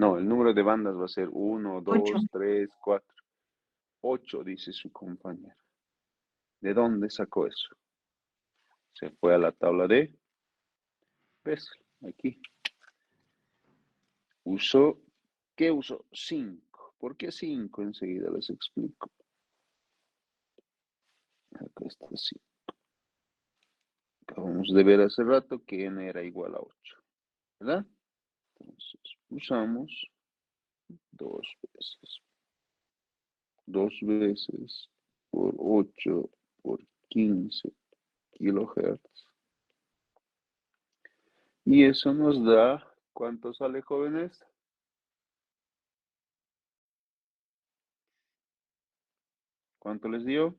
No, el número de bandas va a ser 1, 2, 8. 3, 4. 8, dice su compañero. ¿De dónde sacó eso? Se fue a la tabla de Bessel, aquí. ¿Qué usó? 5. ¿Por qué 5? Enseguida les explico. Acá está 5. Acabamos de ver hace rato que n era igual a 8, ¿verdad? Entonces usamos 2 veces. 2 veces por 8 por 15 kilohertz. Y eso nos da, ¿cuánto sale, jóvenes? ¿Cuánto les dio?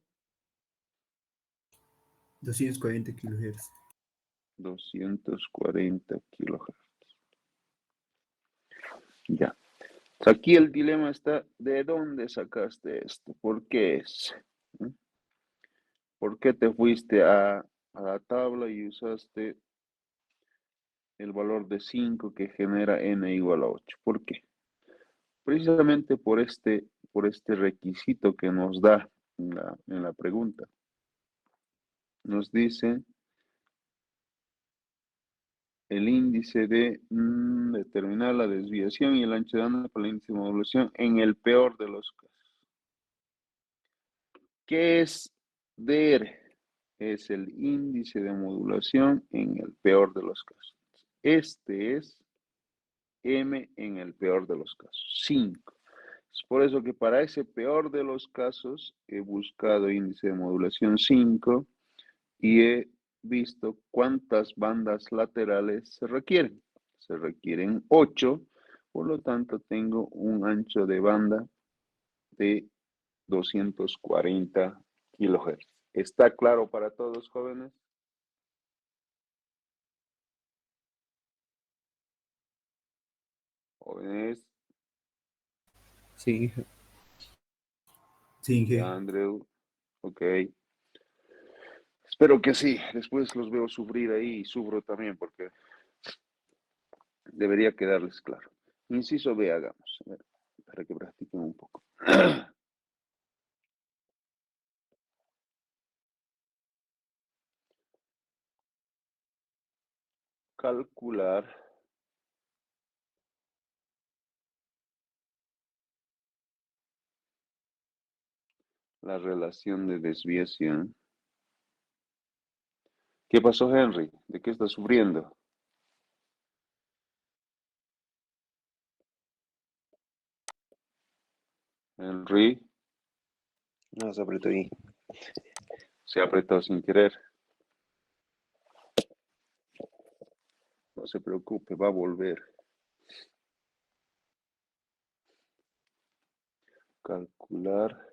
240 kilohertz. 240 kilohertz. Ya. Aquí el dilema está, ¿de dónde sacaste esto? ¿Por qué es? ¿Por qué te fuiste a la tabla y usaste el valor de 5 que genera n igual a 8? ¿Por qué? Precisamente por este requisito que nos da en la pregunta. Nos dice el índice de determinar la desviación y el ancho de banda para el índice de modulación en el peor de los casos. ¿Qué es DR? Es el índice de modulación en el peor de los casos. Este es M en el peor de los casos, 5. Es por eso que para ese peor de los casos he buscado índice de modulación 5 y he visto cuántas bandas laterales se requieren. Se requieren 8, por lo tanto tengo un ancho de banda de 240 kilohertz. ¿Está claro para todos, jóvenes? Jóvenes. Sí. Sí, Inge. Ya, Andrew. Ok. Espero que sí. Después los veo sufrir ahí y sufro también porque debería quedarles claro. Inciso B, hagamos. A ver, para que practiquen un poco. Calcular la relación de desviación. ¿Qué pasó, Henry? ¿De qué estás sufriendo? Henry No, sobre todo ahí. se apretó sin querer. No se preocupe, va a volver. Calcular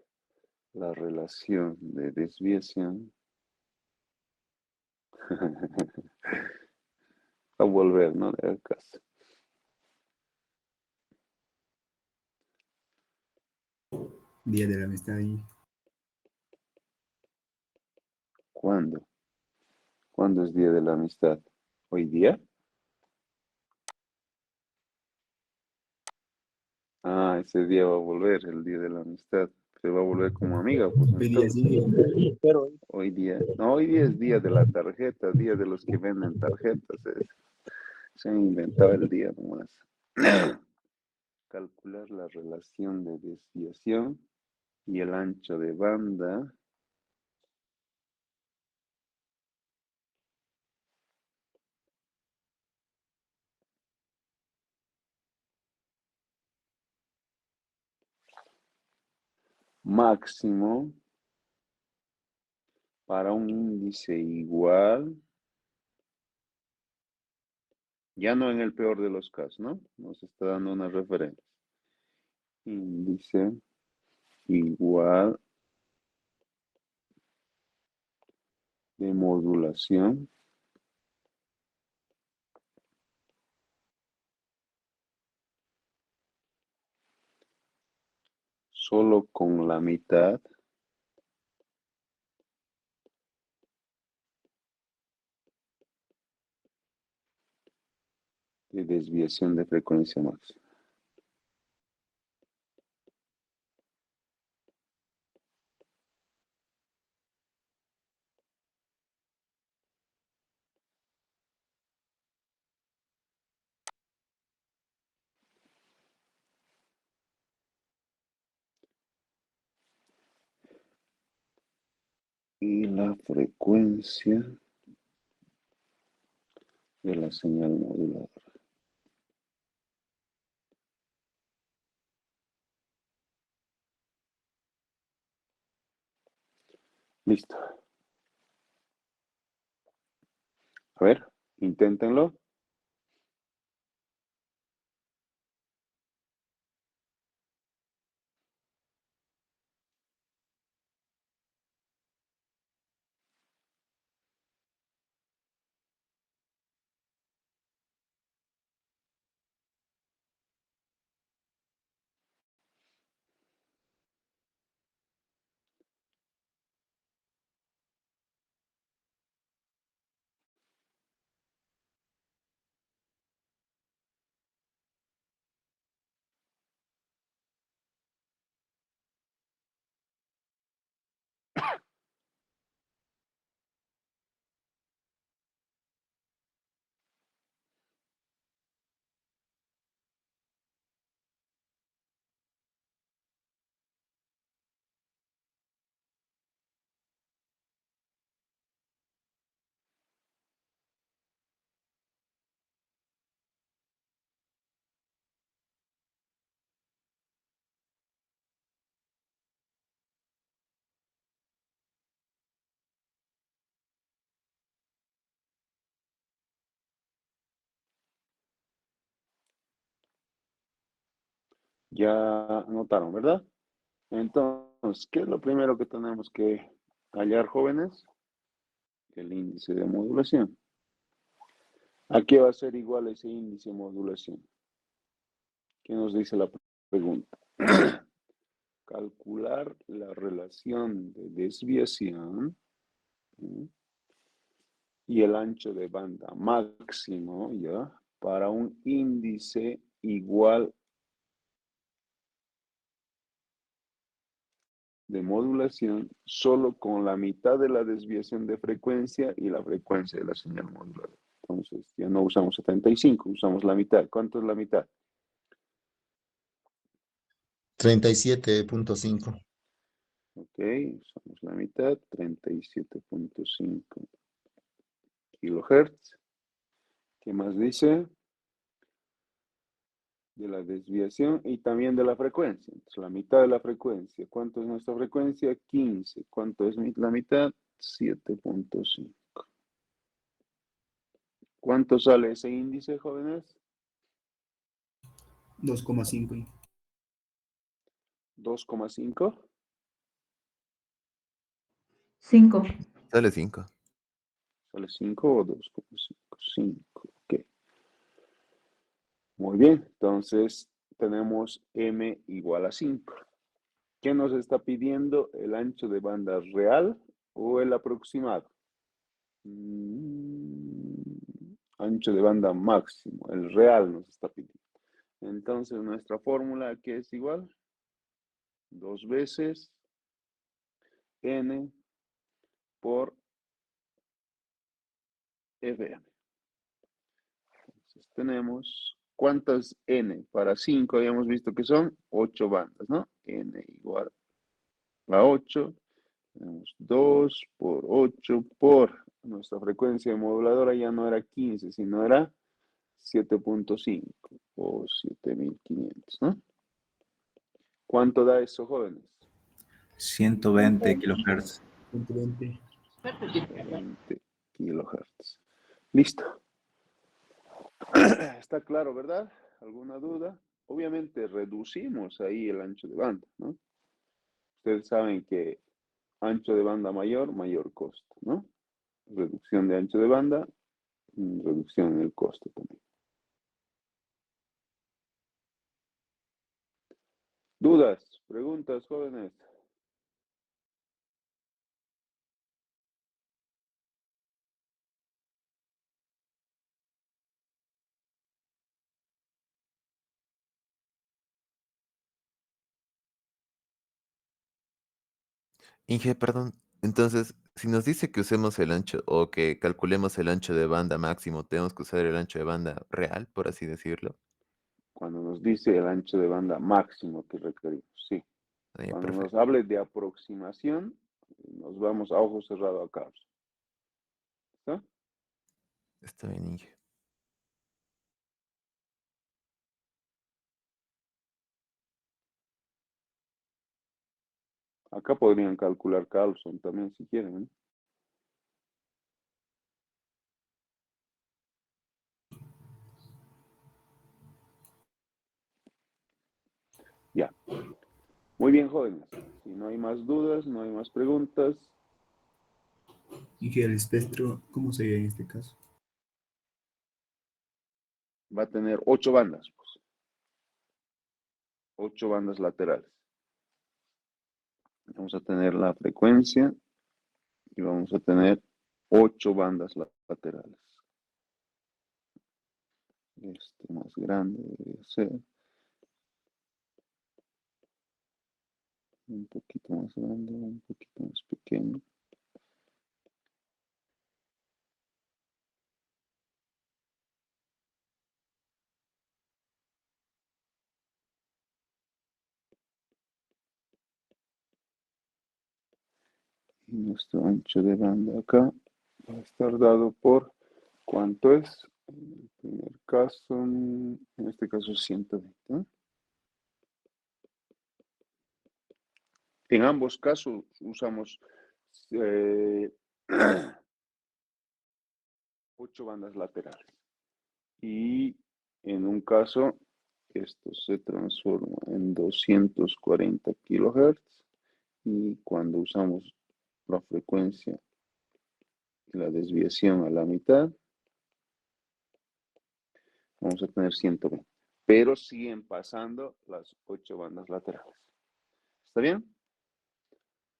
la relación de desviación. Va a volver, no le haga caso. Día de la amistad ahí. ¿Cuándo? ¿Cuándo es Día de la Amistad? ¿Hoy día? Ah, ese día va a volver, el Día de la Amistad. Se va a volver como amiga, pues Hoy día entonces. sí. Pero Hoy día, no, hoy día es Día de la Tarjeta, Día de los que venden tarjetas. Se han inventado el día nomás. Calcular la relación de desviación y el ancho de banda máximo para un índice igual, ya no en el peor de los casos, ¿no? Nos está dando una referencia. Índice igual de modulación solo con la mitad de desviación de frecuencia máxima. y la frecuencia de la señal moduladora. Listo. A ver, inténtenlo. Ya notaron, ¿verdad? Entonces, ¿qué es lo primero que tenemos que hallar, jóvenes? El índice de modulación. ¿A qué va a ser igual ese índice de modulación? ¿Qué nos dice la pregunta? Calcular la relación de desviación y el ancho de banda máximo, ¿ya? Para un índice igual de modulación solo con la mitad de la desviación de frecuencia y la frecuencia de la señal moduladora. Entonces, ya no usamos 75, usamos la mitad. ¿Cuánto es la mitad? 37.5. Ok, usamos la mitad, 37.5 kilohertz. ¿Qué más dice? De la desviación y también de la frecuencia. Entonces, la mitad de la frecuencia. ¿Cuánto es nuestra frecuencia? 15. ¿Cuánto es la mitad? 7.5. ¿Cuánto sale ese índice, jóvenes? 2,5. 2,5. 5. Sale 5. ¿Sale 5 o 2,5? 5. Ok. Muy bien. Entonces, tenemos M igual a 5. ¿Qué nos está pidiendo? ¿El ancho de banda real o el aproximado? Ancho de banda máximo. El real nos está pidiendo. Entonces, nuestra fórmula, ¿qué es igual? 2 veces N por FM. Entonces, tenemos, ¿cuántas N? Para 5 habíamos visto que son 8 bandas, ¿no? N igual a 8. Tenemos 2 por 8 por nuestra frecuencia moduladora ya no era 15, sino era 7.5 o 7500, ¿no? ¿Cuánto da eso, jóvenes? 120 kilohertz. 120. 20 kilohertz. Listo. Está claro, ¿verdad? ¿Alguna duda? Obviamente reducimos ahí el ancho de banda, ¿no? Ustedes saben que ancho de banda mayor, mayor costo, ¿no? Reducción de ancho de banda, reducción en el costo también. ¿Dudas? ¿Preguntas, jóvenes? Inge, perdón. Entonces, si nos dice que usemos el ancho o que calculemos el ancho de banda máximo, tenemos que usar el ancho de banda real, por así decirlo. Cuando nos dice el ancho de banda máximo que requerimos, sí. Ah, ya, Cuando nos perfecto. hable de aproximación, nos vamos a ojo cerrado a Carlos. ¿Está? Está bien, Inge. Acá podrían calcular Carlson también si quieren, ¿no? Ya. Muy bien, jóvenes. Si no hay más dudas, no hay más preguntas. Inge, el espectro, ¿cómo sería en este caso? Va a tener 8 bandas, pues. 8 bandas laterales. Vamos a tener la frecuencia y vamos a tener 8 bandas laterales. Este más grande debería ser. Un poquito más grande, un poquito más pequeño. Y nuestro ancho de banda acá va a estar dado por ¿cuánto es? En el primer caso, en este caso 120. ¿No? En ambos casos usamos 8 bandas laterales. Y en un caso, esto se transforma en 240 kilohertz. Y cuando usamos la frecuencia y la desviación a la mitad, vamos a tener 120. Pero siguen pasando las 8 bandas laterales. ¿Está bien?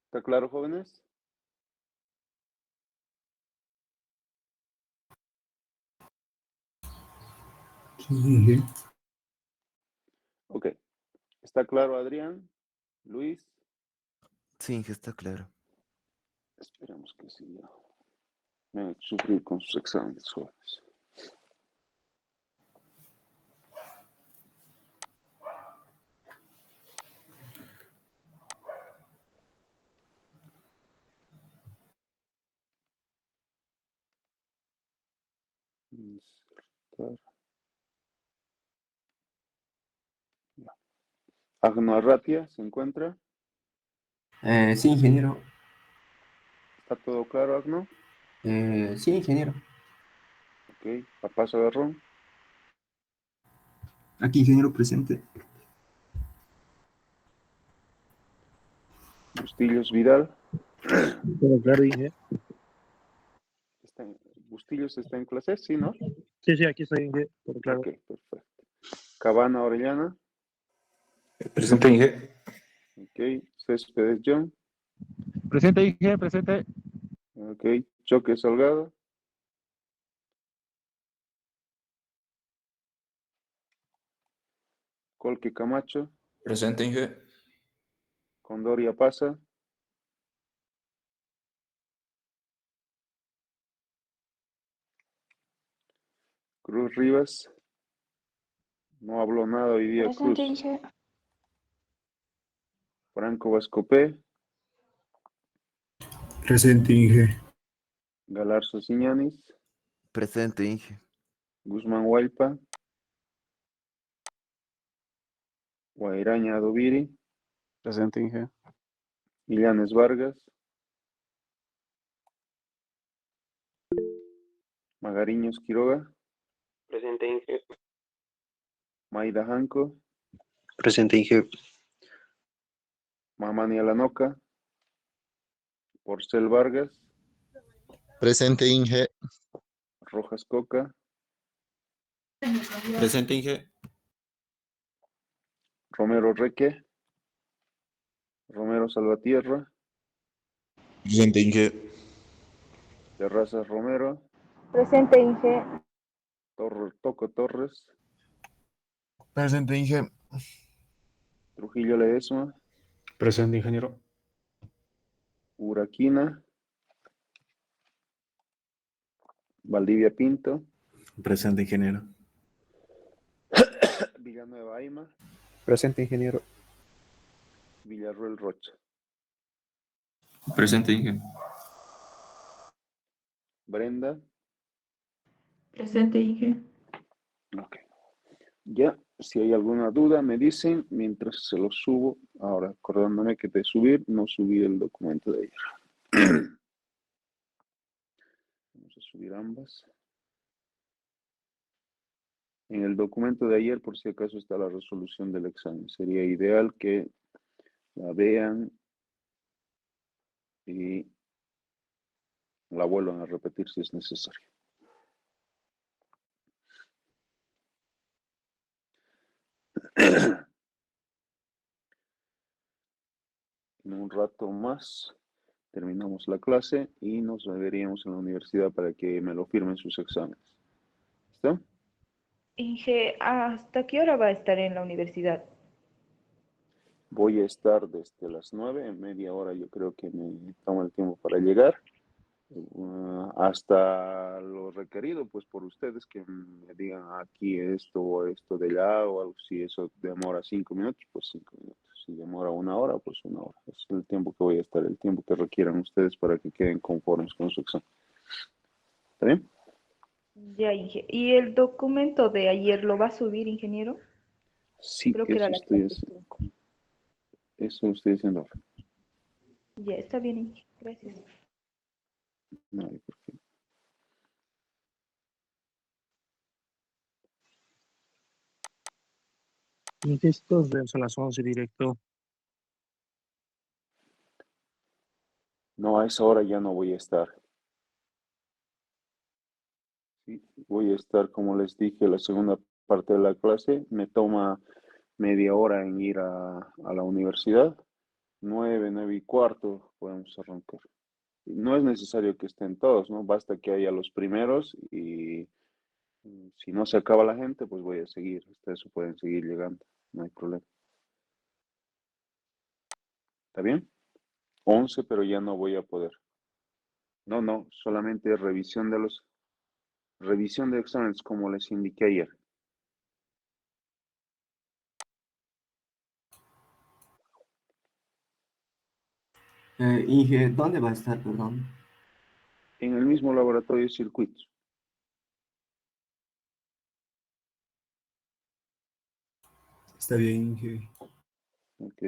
¿Está claro, jóvenes? Sí, Inge. Ok. ¿Está claro, Adrián? Luis. Sí, Inge, está claro. Esperemos que sí. Ya. Me han hecho sufrir con sus exámenes, jóvenes. Insertar. Ya. Agno Arratia, ¿se encuentra? Sí, ingeniero. ¿Está todo claro, Agno? Sí, ingeniero. Ok. Papá Agarrón. Aquí, ingeniero presente. Bustillos Vidal. Todo claro, Inge. ¿Bustillos está en clase? Sí, ¿no? Sí, sí, aquí estoy, Inge. Todo claro. Ok, perfecto. Cabana Orellana. Presente, Inge. Ok. Céspedes John. Presente, Inge, presente. Ok. Choque Salgado. Colque Camacho. Presente, Inge. Condoria Pasa. Cruz Rivas. No habló nada hoy día, Cruz. Presente, Inge. Franco Vascopé. Presente, Inge. Galarzo Siñanis. Presente, Inge. Guzmán Huaypa. Guairaña Doviri. Presente, Inge. Illanes Vargas. Magariños Quiroga. Presente, Inge. Maida Janco. Presente, Inge. Mamani Alanoca. Porcel Vargas. Presente, Inge. Rojas Coca. Presente, Inge. Romero Reque. Romero Salvatierra. Presente, Inge. Terrazas Romero. Presente, Inge. Toco Torres. Presente, Inge. Trujillo Ledesma. Presente, ingeniero. Uraquina. Valdivia Pinto. Presente, ingeniero. Villanueva Aima. Presente, ingeniero. Villarruel Rocha. Presente, Inge. Brenda. Presente, Inge. Ok. Ya, si hay alguna duda me dicen mientras se lo subo. Ahora, acordándome que de subir, no subí el documento de ayer. Vamos a subir ambas. En el documento de ayer, por si acaso, está la resolución del examen. Sería ideal que la vean y la vuelvan a repetir si es necesario. En un rato más terminamos la clase y nos veríamos en la universidad para que me lo firmen sus exámenes. ¿Listo? Inge, ¿hasta qué hora va a estar en la universidad? Voy a estar desde las 9, en media hora yo creo que me toma el tiempo para llegar. Hasta lo requerido, pues por ustedes que me digan aquí esto o esto de allá o algo, si eso demora 5 minutos, pues 5 minutos. Si demora 1 hora, pues 1 hora. Es el tiempo que voy a estar, el tiempo que requieran ustedes para que queden conformes con su examen. ¿Está bien? Ya, Inge. ¿Y el documento de ayer lo va a subir, ingeniero? Sí, Creo que era la clase 5. eso estoy diciendo ahora. Ya, está bien, Inge. Gracias. No hay por qué. Inge, estos vemos a las 11 directo. No, a esa hora ya no voy a estar. Sí, voy a estar, como les dije, la segunda parte de la clase. Me toma media hora en ir a la universidad. 9, 9:15 podemos arrancar. No es necesario que estén todos, ¿no? Basta que haya los primeros y si no se acaba la gente, pues voy a seguir. Ustedes pueden seguir llegando, no hay problema. ¿Está bien? 11, pero ya no voy a poder. No, solamente revisión de exámenes, como les indiqué ayer. Inge, ¿dónde va a estar, perdón? En el mismo laboratorio de circuitos. Está bien, Inge. Ok.